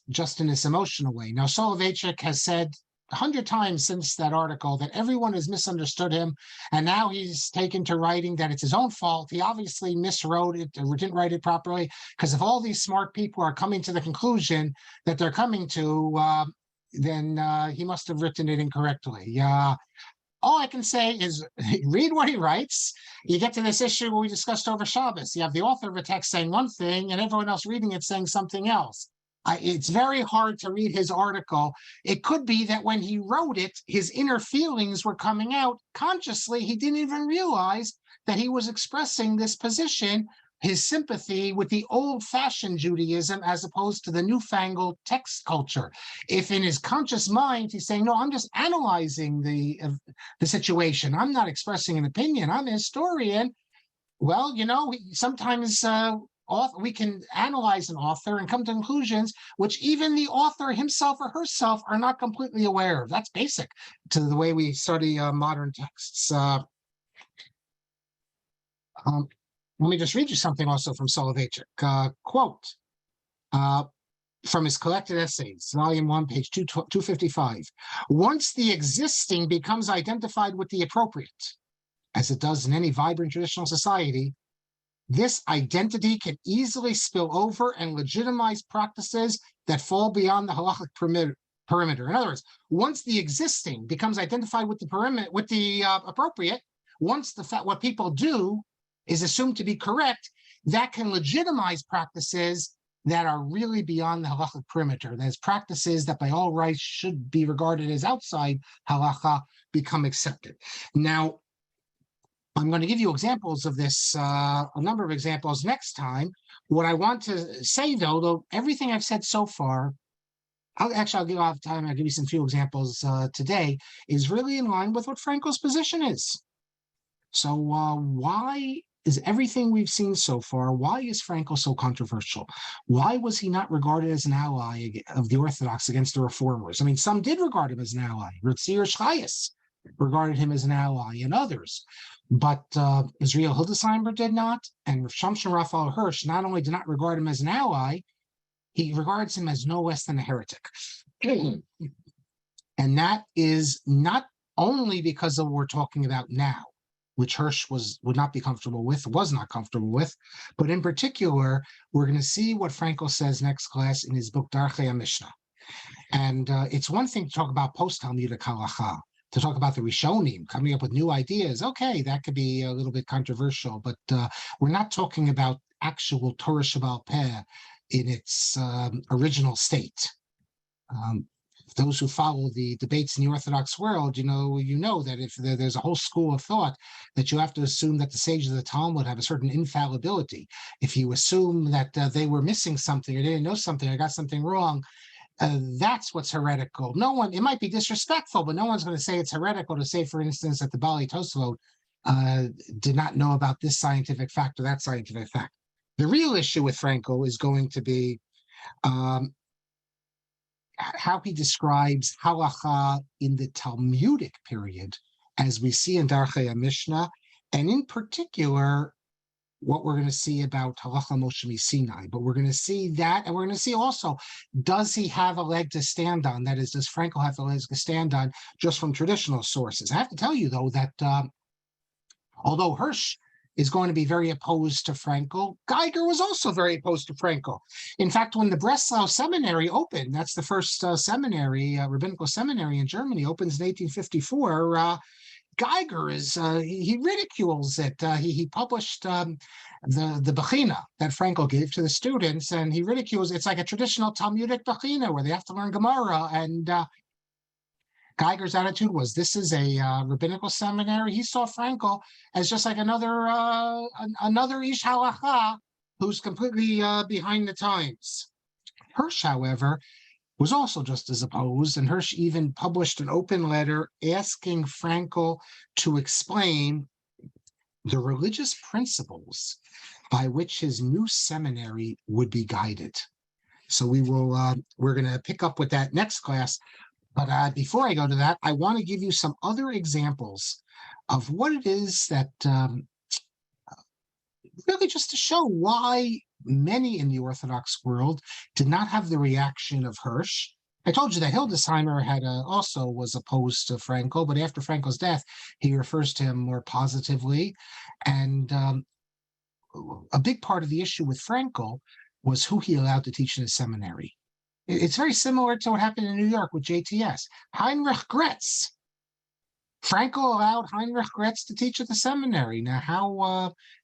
just in this emotional way. Now, Soloveitchik has said 100 times since that article that everyone has misunderstood him, and now he's taken to writing that it's his own fault. He obviously miswrote it or didn't write it properly, because if all these smart people are coming to the conclusion that they're coming to, then he must have written it incorrectly. All I can say is read what he writes. You get to this issue we discussed over Shabbos. You have the author of a text saying one thing and everyone else reading it saying something else. It's very hard to read his article. It could be that when he wrote it, his inner feelings were coming out consciously. He didn't even realize that he was expressing this position, his sympathy with the old-fashioned Judaism as opposed to the newfangled text culture. If in his conscious mind he's saying, no, I'm just analyzing the situation, I'm not expressing an opinion, I'm a historian, well, sometimes we can analyze an author and come to conclusions which even the author himself or herself are not completely aware of. That's basic to the way we study modern texts. Let me just read you something also from Soloveitchik. Quote from his collected essays, volume 1, page 255. Once the existing becomes identified with the appropriate, as it does in any vibrant traditional society, this identity can easily spill over and legitimize practices that fall beyond the halakhic perimeter. In other words, once the existing becomes identified with the appropriate, once what people do is assumed to be correct, that can legitimize practices that are really beyond the halachic perimeter. That is, practices that by all rights should be regarded as outside halakhah become accepted. Now, I'm going to give you examples of this, a number of examples next time. What I want to say, though everything I've said so far, I'll give you off time, I'll give you some few examples today, is really in line with what Frankel's position is. So why is everything we've seen so far, why is Frankel so controversial? Why was he not regarded as an ally of the Orthodox against the Reformers? I mean, some did regard him as an ally. Ritzir Schayes regarded him as an ally, and others. But Israel Hildesheimer did not, and Shamshon Raphael Hirsch not only did not regard him as an ally, he regards him as no less than a heretic. And that is not only because of what we're talking about now, which Hirsch was not comfortable with, but in particular, we're going to see what Frankel says next class in his book Darchei Mishnah. And it's one thing to talk about post-Talmudic halakhah, to talk about the Rishonim coming up with new ideas. Okay, that could be a little bit controversial, but we're not talking about actual Torah Shebaal Peh in its original state. Those who follow the debates in the Orthodox world, you know that if there's a whole school of thought that you have to assume that the sages of the Talmud have a certain infallibility. If you assume that they were missing something or they didn't know something or got something wrong, that's what's heretical. It might be disrespectful, but no one's going to say it's heretical to say, for instance, that the Bali Tosfot did not know about this scientific fact or that scientific fact. The real issue with Frankel is going to be how he describes halakhah in the Talmudic period, as we see in Darchei Mishnah, and in particular, what we're going to see about halakhah Moshe Sinai. But we're going to see that, and we're going to see also, does he have a leg to stand on? That is, does Frankel have a leg to stand on just from traditional sources? I have to tell you, though, that although Hirsch is going to be very opposed to Frankel, Geiger was also very opposed to Frankel. In fact, when the Breslau Seminary opened, that's the first rabbinical seminary in Germany, opens in 1854, Geiger he ridicules it. He published the Bechina that Frankel gave to the students, and he ridicules it's like a traditional Talmudic Bechina where they have to learn Gemara, and Geiger's attitude was, this is a rabbinical seminary. He saw Frankel as just like another ish halakhah who's completely behind the times. Hirsch, however, was also just as opposed, and Hirsch even published an open letter asking Frankel to explain the religious principles by which his new seminary would be guided. So we're going to pick up with that next class. But before I go to that, I want to give you some other examples of what it is that really just to show why many in the Orthodox world did not have the reaction of Hirsch. I told you that Hildesheimer also was opposed to Frankel, but after Frankel's death, he refers to him more positively. And a big part of the issue with Frankel was who he allowed to teach in his seminary. It's very similar to what happened in New York with JTS. Heinrich Gretz. Frankel allowed Heinrich Gretz to teach at the seminary. Now,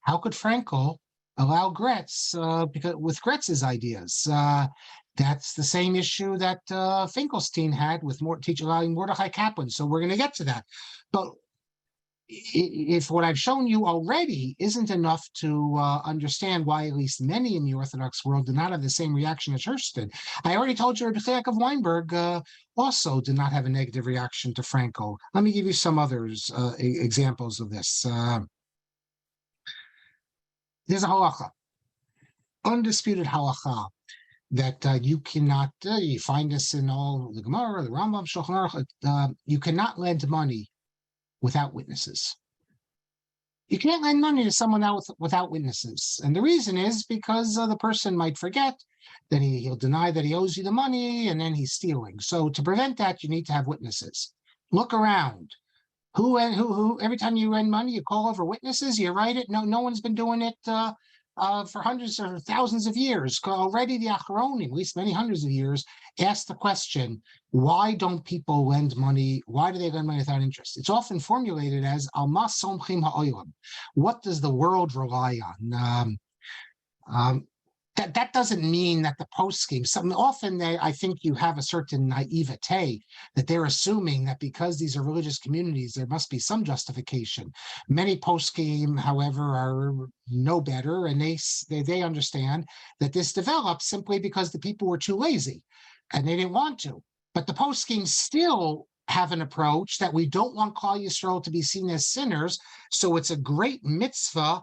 how could Frankel allow Gretz because with Gretz's ideas? That's the same issue that Finkelstein had with allowing Mordechai Kaplan. So we're going to get to that. But if what I've shown you already isn't enough to understand why at least many in the Orthodox world did not have the same reaction as Hirsch did, I already told you Chayak of Weinberg also did not have a negative reaction to Frankel. Let me give you some others examples of this. There's a halakhah, undisputed halakhah, that you cannot, you find this in all the Gemara, the Rambam, Shulchan Aruch, you cannot lend money without witnesses. You can't lend money to someone else without witnesses. And the reason is because the person might forget, then he'll deny that he owes you the money, and then he's stealing. So to prevent that, you need to have witnesses. Look around. Who every time you lend money, you call over witnesses, you write it. No one's been doing it for hundreds or thousands of years. Already the Achronim, at least many hundreds of years, asked the question, why don't people lend money? Why do they lend money without interest? It's often formulated as, Alma somchim ha'olam. What does the world rely on? That doesn't mean that the poskim, often I think you have a certain naivete that they're assuming that because these are religious communities, there must be some justification. Many poskim, however, are no better, and they understand that this developed simply because the people were too lazy and they didn't want to. But the poskim still have an approach that we don't want Klal Yisrael to be seen as sinners, so it's a great mitzvah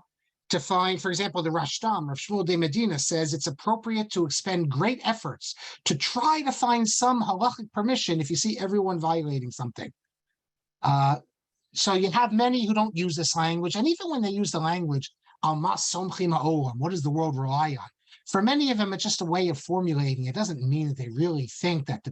to find, for example, the Rashtam, Rav Shmuel de Medina, says it's appropriate to expend great efforts to try to find some halachic permission if you see everyone violating something. So you have many who don't use this language, and even when they use the language, Alma somchim ha'olam, what does the world rely on? For many of them, it's just a way of formulating. It doesn't mean that they really think that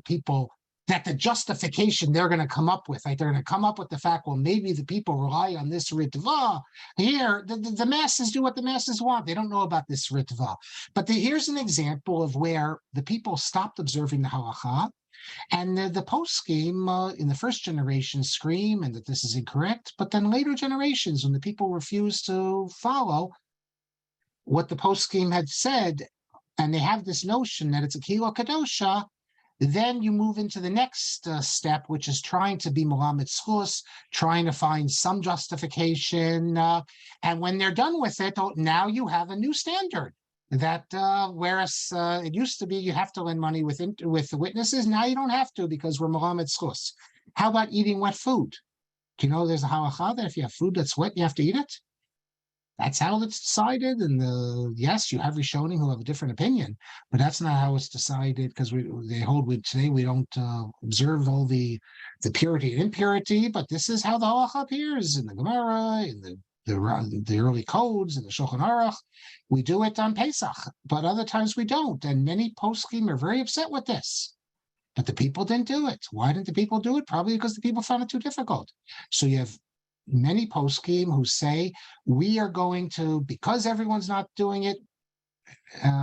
that the justification they're going to come up with, like they're going to come up with the fact, well, maybe the people rely on this ritva. Here, the masses do what the masses want. They don't know about this ritva. But here's an example of where the people stopped observing the halakhah, and the poskim in the first generation scream and that this is incorrect. But then later generations, when the people refuse to follow what the poskim had said, and they have this notion that it's a kilo kadosha, then you move into the next step, which is trying to be melamed zchus, trying to find some justification. And when they're done with it, now you have a new standard. That whereas it used to be you have to lend money with the witnesses, now you don't have to because we're melamed zchus. How about eating wet food? Do you know there's a halakhah that if you have food that's wet, you have to eat it? That's how it's decided, and yes, you have Rishonim who have a different opinion, but that's not how it's decided because they hold today we don't observe all the purity and impurity, but this is how the halakhah appears in the Gemara, in the early codes, in the Shulchan Aruch. We do it on Pesach, but other times we don't, and many poskim are very upset with this. But the people didn't do it. Why didn't the people do it? Probably because the people found it too difficult. So you have many poskim who say we are going to, because everyone's not doing it,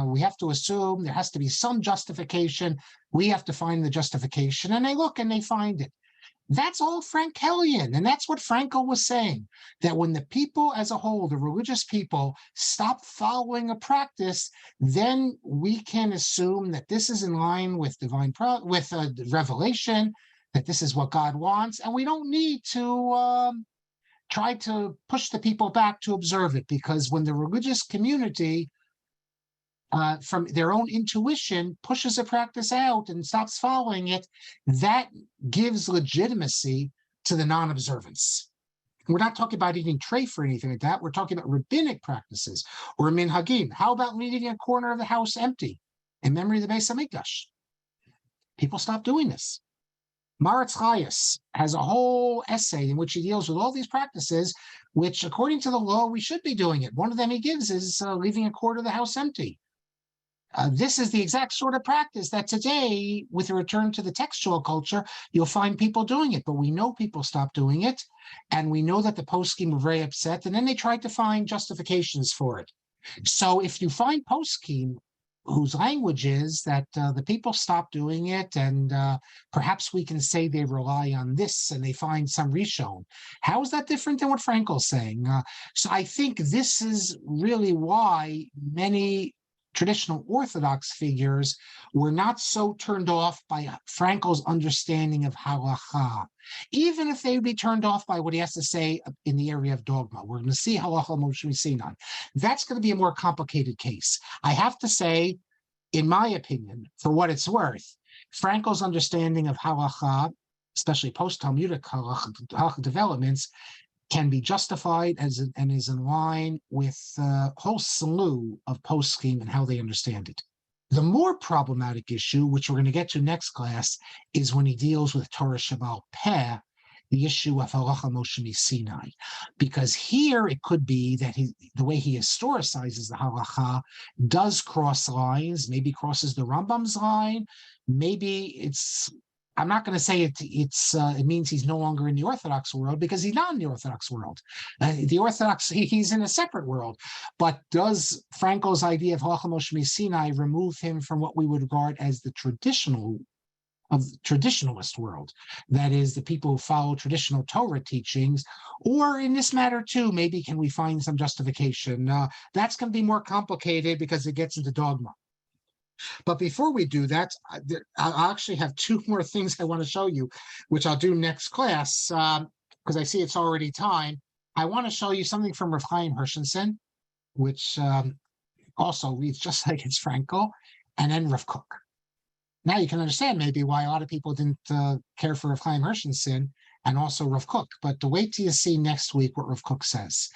we have to assume there has to be some justification. We have to find the justification, and they look and they find it. That's all Frankelian, and that's what Frankel was saying, that when the people as a whole, the religious people, stop following a practice, then we can assume that this is in line with divine revelation, that this is what God wants, and we don't need to try to push the people back to observe it, because when the religious community, from their own intuition, pushes a practice out and stops following it, that gives legitimacy to the non-observance. We're not talking about eating treif or anything like that. We're talking about rabbinic practices or minhagim. How about leaving a corner of the house empty in memory of the Beis Hamikdash? People stop doing this. Maritz Chayes has a whole essay in which he deals with all these practices, which, according to the law, we should be doing it. One of them he gives is leaving a quarter of the house empty. This is the exact sort of practice that today, with a return to the textual culture, you'll find people doing it. But we know people stopped doing it, and we know that the poskim were very upset, and then they tried to find justifications for it. So if you find poskim whose language is that the people stop doing it, and perhaps we can say they rely on this and they find some rishon. How is that different than what Frankel's saying? So I think this is really why many traditional Orthodox figures were not so turned off by Frankel's understanding of halakhah, even if they would be turned off by what he has to say in the area of dogma. We're going to see halakhah Moshe Sinai. That's going to be a more complicated case. I have to say, in my opinion, for what it's worth, Frankel's understanding of halakhah, especially post-Talmudic halakhah developments, can be justified and is in line with a whole slew of poskim and how they understand it. The more problematic issue, which we're going to get to next class, is when he deals with Torah Shabbal Peh, the issue of halakhah Moshe Sinai, because here it could be that the way he historicizes the halakhah does cross lines, maybe crosses the Rambam's line, maybe I'm not going to say it means he's no longer in the Orthodox world, because he's not in the Orthodox world. The Orthodox, he's in a separate world. But does Frankel's idea of halakhah Moshe Sinai remove him from what we would regard as the traditionalist world? That is, the people who follow traditional Torah teachings, or in this matter too, maybe can we find some justification? That's going to be more complicated because it gets into dogma. But before we do that, I actually have two more things I want to show you, which I'll do next class, because I see it's already time. I want to show you something from Rav Chaim Hershenson, which also reads just like it's Frankel, and then Rav Kook. Now you can understand maybe why a lot of people didn't care for Rav Chaim Hershenson and also Rav Kook, but wait till you see next week what Rav Kook says.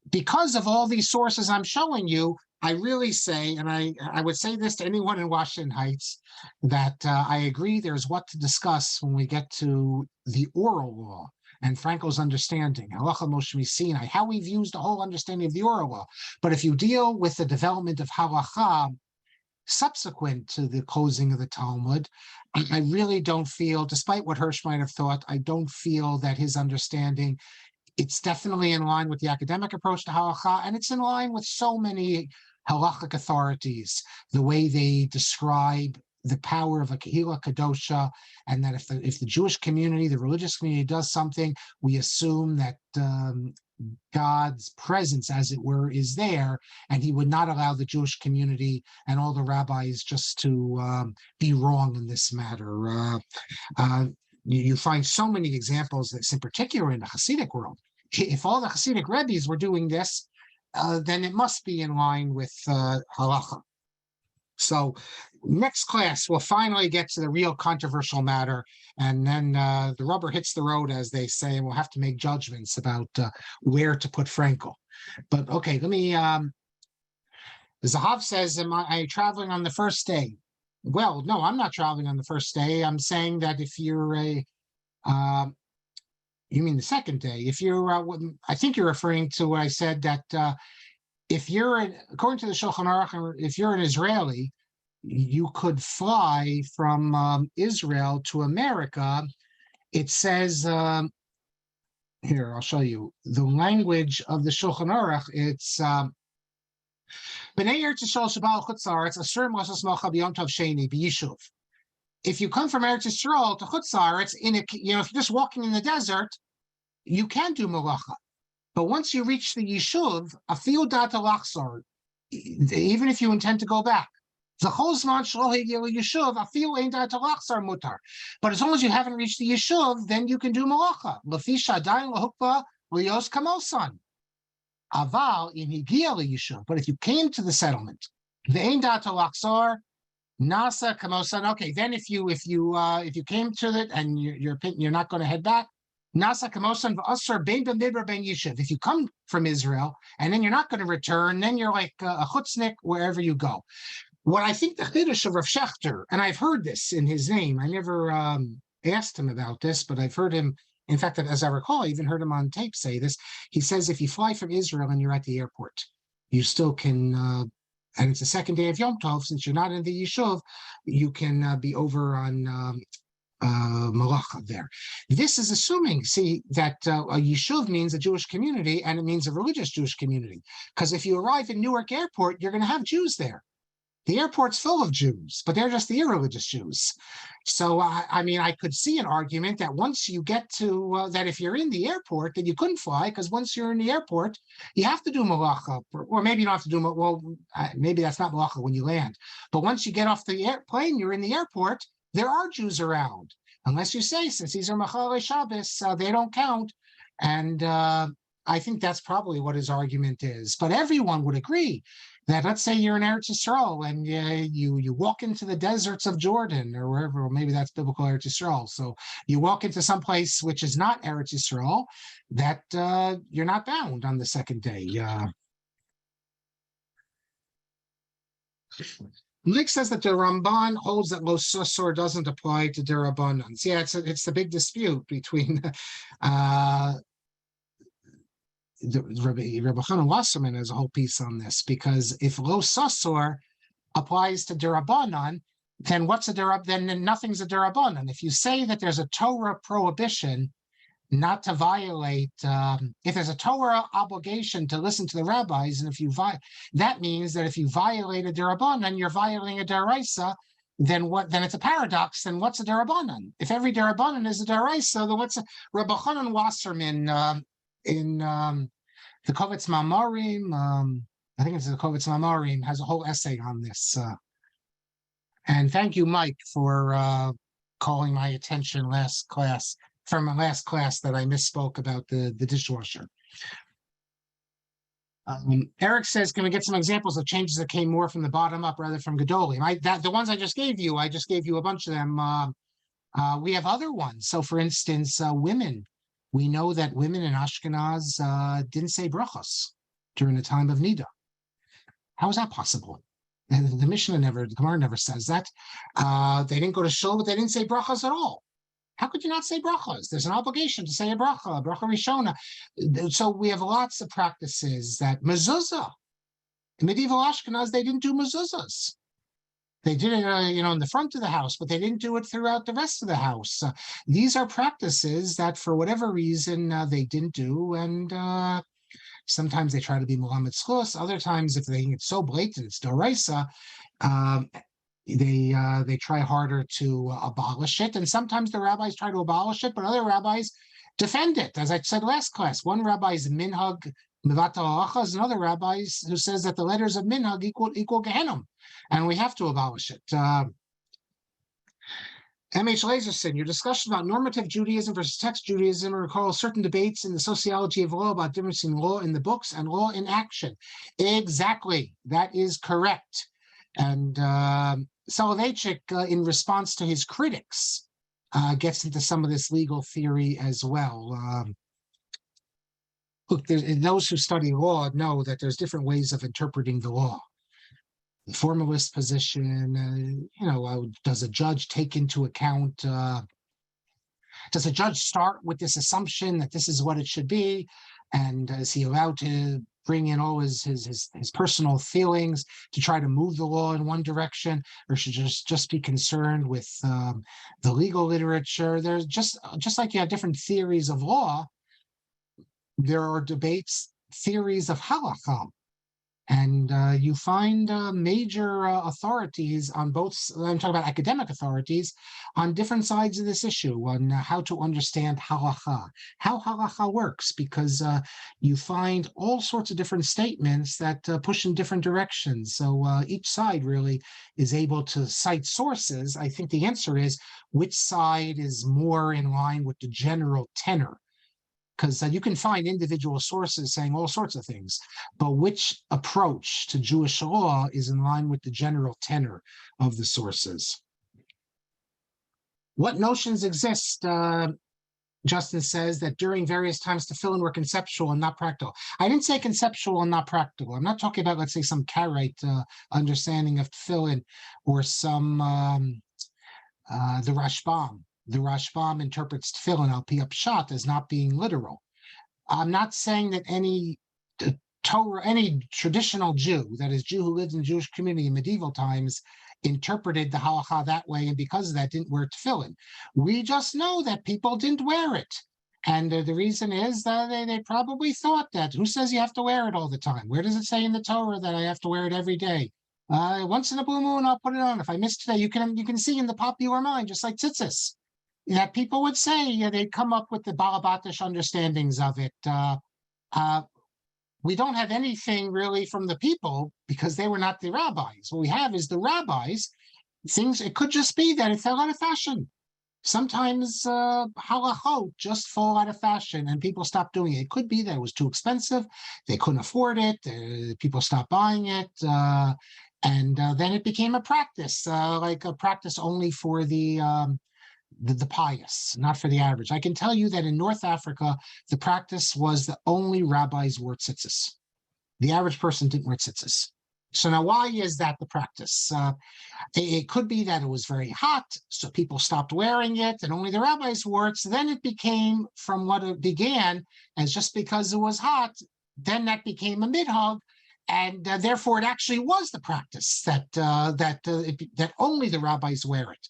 Because of all these sources I'm showing you, I really say, and I would say this to anyone in Washington Heights, that I agree there's what to discuss when we get to the oral law and Frankel's understanding, halakhah Moshe Sinai, how we've used the whole understanding of the oral law. But if you deal with the development of halakhah subsequent to the closing of the Talmud, I really don't feel, despite what Hirsch might have thought, I don't feel that his understanding, it's definitely in line with the academic approach to halakhah, and it's in line with so many halakhic authorities, the way they describe the power of a Kehillah Kadosha, and that if the Jewish community, the religious community does something, we assume that God's presence, as it were, is there, and he would not allow the Jewish community and all the rabbis just to be wrong in this matter. You find so many examples, that's in particular in the Hasidic world. If all the Hasidic Rebbes were doing this, then it must be in line with halakhah. So next class, we'll finally get to the real controversial matter, and then the rubber hits the road, as they say, and we'll have to make judgments about where to put Frankel. But okay, let me, Zahav says, am I traveling on the first day? Well, no, I'm not traveling on the first day. I'm saying that if you're you mean the second day? If you're, I think you're referring to what I said, that if you're, according to the Shulchan Aruch, if you're an Israeli, you could fly from Israel to America. It says, here, I'll show you the language of the Shulchan Aruch. It's B'nei Eretz Yisrael Shabal Chutz La'aretz Asur Mosas Mocha B'Yom Tov Sheni B'Yishuv. If you come from Eretz Yisrael to Chutz La'aretz, if you're just walking in the desert, you can do malacha. But once you reach the Yishuv, a field dat alachzor, even if you intend to go back, But as long as you haven't reached the yeshuv, then you can do malacha. But if you came to the settlement, nasa kamosan. Okay, then if you came to it and you're not going to head back, nasa kamosan v'asar bein b'midbar bein yishuv. If you come from Israel and then you're not going to return, then you're like a chutznik wherever you go. What I think the chiddush of Rav Shechter, and I've heard this in his name, I never asked him about this, but I've heard him, in fact, as I recall, I even heard him on tape say this. He says if you fly from Israel and you're at the airport, you still can, and it's the second day of Yom Tov, since you're not in the Yishuv, you can be over on Malacha there. This is assuming, see, that a Yishuv means a Jewish community, and it means a religious Jewish community. Because if you arrive in Newark Airport, you're going to have Jews there. The airport's full of Jews, but they're just the irreligious Jews. So, I mean, I could see an argument that once you get to, that if you're in the airport, then you couldn't fly, because once you're in the airport, you have to do malacha, or maybe you don't have to do, well, maybe that's not malacha when you land. But once you get off the airplane, you're in the airport, there are Jews around. Unless you say, since these are Machalei Shabbos, they don't count. And I think that's probably what his argument is. But everyone would agree that, let's say you're in Eretz Yisrael and you walk into the deserts of Jordan or wherever, or maybe that's biblical Eretz Yisrael. So you walk into some place which is not Eretz Yisrael, that you're not bound on the second day. Mike says that the Ramban holds that Lo Susor doesn't apply to Derabbanans. Yeah, it's the big dispute between Rabbi Chanan Wasserman has a whole piece on this, because if Lo Susor applies to Derabbanan, then what's a Derab? Then nothing's a Derabbanan. If you say that there's a Torah prohibition not to violate, if there's a Torah obligation to listen to the rabbis, and if you that means that if you violate a Derabbanan, you're violating a Deraisa. Then what? Then it's a paradox. Then what's a Derabbanan? If every Derabbanan is a Deraisa, then what's a Rabbi Chanan Wasserman in the Kovetz Mamarim? I think it's the Kovetz Mamarim has a whole essay on this. And thank you, Mike, for calling my attention from my last class that I misspoke about the dishwasher. Eric says, can we get some examples of changes that came more from the bottom up rather from Gedolim? The ones I just gave you a bunch of them. We have other ones. So for instance, women, we know that women in Ashkenaz didn't say brachos during the time of Nida. How is that possible? And the Mishnah the Gemara never says that. They didn't go to shul, but they didn't say brachos at all. How could you not say brachos? There's an obligation to say a bracha rishona. So we have lots of practices that mezuzah. In medieval Ashkenaz, they didn't do mezuzahs. They did it, in the front of the house, but they didn't do it throughout the rest of the house. These are practices that, for whatever reason, they didn't do, and sometimes they try to be Muhammad Schus. Other times, if they think it's so blatant, it's Doraisa. They try harder to abolish it, and sometimes the rabbis try to abolish it, but other rabbis defend it. As I said last class, one rabbi's minhag mevatel halachas, and other rabbis who says that the letters of minhag equal Gehenim, and we have to abolish it. M.H. Laserson, your discussion about normative Judaism versus text Judaism recalls certain debates in the sociology of law about difference in law in the books and law in action. Exactly, that is correct. And Soloveitchik, in response to his critics, gets into some of this legal theory as well. Look, those who study law know that there's different ways of interpreting the law. The formalist position, does a judge take into account, does a judge start with this assumption that this is what it should be? And is he allowed to bring in all his personal feelings to try to move the law in one direction, or should just be concerned with the legal literature? There's just like you have different theories of law, there are theories of halakhah. And you find major authorities on both, I'm talking about academic authorities, on different sides of this issue, on how to understand halakhah, how halakhah works, because you find all sorts of different statements that push in different directions. So each side really is able to cite sources. I think the answer is which side is more in line with the general tenor, because you can find individual sources saying all sorts of things, but which approach to Jewish law is in line with the general tenor of the sources? What notions exist? Justin says that during various times tefillin were conceptual and not practical. I didn't say conceptual and not practical. I'm not talking about, let's say, some Karaite understanding of tefillin or some the Rashbam. The Rashbam interprets tefillin al pi pshat as not being literal. I'm not saying that any Torah, any traditional Jew, that is, Jew who lived in the Jewish community in medieval times, interpreted the halakhah that way, and because of that, didn't wear tefillin. We just know that people didn't wear it. And the reason is that they probably thought that, who says you have to wear it all the time? Where does it say in the Torah that I have to wear it every day? Once in a blue moon, I'll put it on. If I miss today, you can see in the popular mind, just like tzitzis, that people would say, they'd come up with the Balabatish understandings of it. We don't have anything really from the people because they were not the rabbis. What we have is the rabbis. It could just be that it fell out of fashion. Sometimes halakhot just fall out of fashion and people stop doing it. It could be that it was too expensive. They couldn't afford it. People stopped buying it. And then it became a practice, like a practice only for the pious, not for the average. I can tell you that in North Africa, the practice was that only rabbis wore tzitzis. The average person didn't wear tzitzis. So now why is that the practice? It could be that it was very hot, so people stopped wearing it, and only the rabbis wore it. So then it became, from what it began as just because it was hot, then that became a minhag, and therefore it actually was the practice that only the rabbis wear it.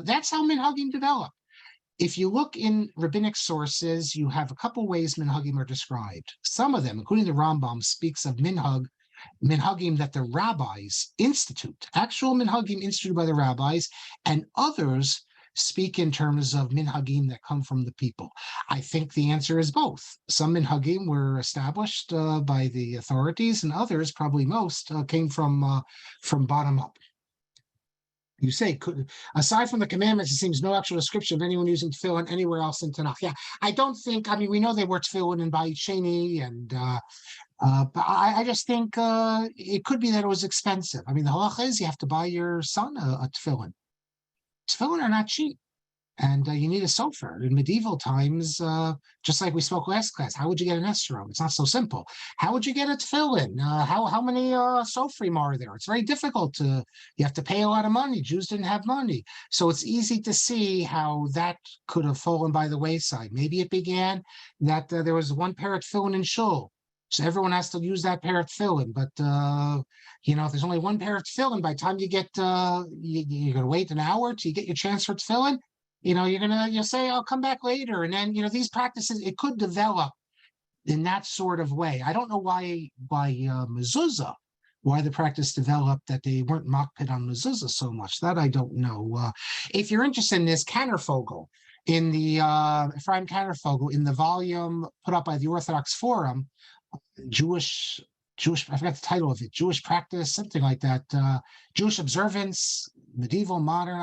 That's how minhagim develop. If you look in rabbinic sources, you have a couple ways minhagim are described. Some of them, including the Rambam, speaks of minhagim that the rabbis institute, actual minhagim instituted by the rabbis, and others speak in terms of minhagim that come from the people. I think the answer is both. Some minhagim were established by the authorities, and others, probably most, came from bottom up. You say, aside from the commandments, it seems no actual description of anyone using tefillin anywhere else in Tanakh. Yeah, I don't think, we know they wore tefillin in Bayit Sheni, and but I just think it could be that it was expensive. The halakhah is you have to buy your son a tefillin. Tefillin are not cheap, and you need a sofer. In medieval times, just like we spoke last class, how would you get an esrog? It's not so simple. How would you get a tefillin? How many sofrim are there? It's very difficult you have to pay a lot of money. Jews didn't have money. So it's easy to see how that could have fallen by the wayside. Maybe it began that there was one pair of tefillin in shul, so everyone has to use that pair of tefillin. But if there's only one pair of tefillin, by the time you get, you're going to wait an hour till you get your chance for tefillin. You'll say, I'll come back later. And then, these practices, it could develop in that sort of way. I don't know why mezuzah, why the practice developed that they weren't makpid on mezuzah so much. That I don't know. If you're interested in this, Kannerfogel, in the Ephraim Kannerfogel, in the volume put up by the Orthodox Forum, Jewish, I forgot the title of it, Jewish practice, something like that, Jewish observance, medieval, modern,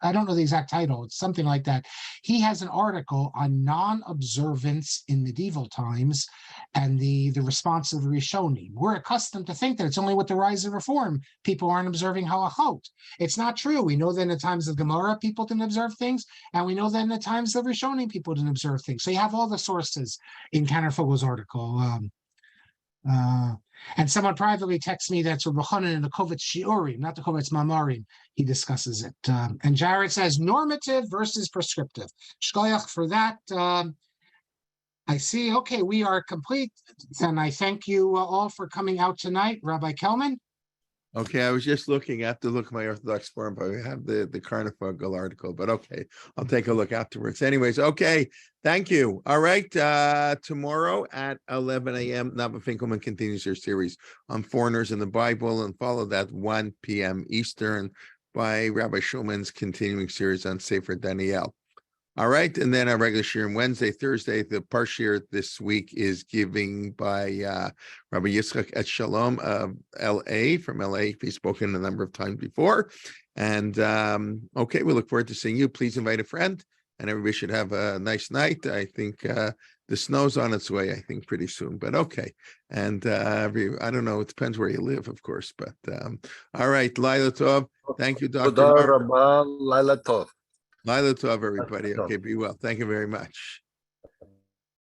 I don't know the exact title, it's something like that. He has an article on non-observance in medieval times and the response of the Rishonim. We're accustomed to think that it's only with the rise of Reform people aren't observing halakhot. It's not true. We know that in the times of Gemara people didn't observe things, and we know that in the times of Rishonim people didn't observe things. So you have all the sources in Kannerfogel's article. And someone privately texts me that's Rabbi Chanan in the Kovetz Shiurim, not the Kovetz Mamarim. He discusses it. And Jared says normative versus prescriptive. Shkoyach for that. I see. Okay, we are complete. And I thank you all for coming out tonight. Rabbi Kelman? Okay, I was just looking. I have to look at my Orthodox forum, but we have the Carnival article. But okay, I'll take a look afterwards. Anyways, okay, thank you. All right, tomorrow at 11 a.m., Nava Finkelman continues her series on foreigners in the Bible, and follow that 1 p.m. Eastern by Rabbi Schulman's continuing series on Sefer Daniel. All right, and then our regular shir on Wednesday, Thursday. The parshir this week is giving by Rabbi Yitzchak et Shalom of L.A. from L.A. He's spoken a number of times before. And okay, we look forward to seeing you. Please invite a friend, and everybody should have a nice night. I think the snow's on its way, I think, pretty soon. But okay, and I don't know. It depends where you live, of course. But all right, Laila Tov. Thank you, Dr. Toda Marc. Rabba, Laila Tov. Laila Tov, everybody. Okay, be well. Thank you very much.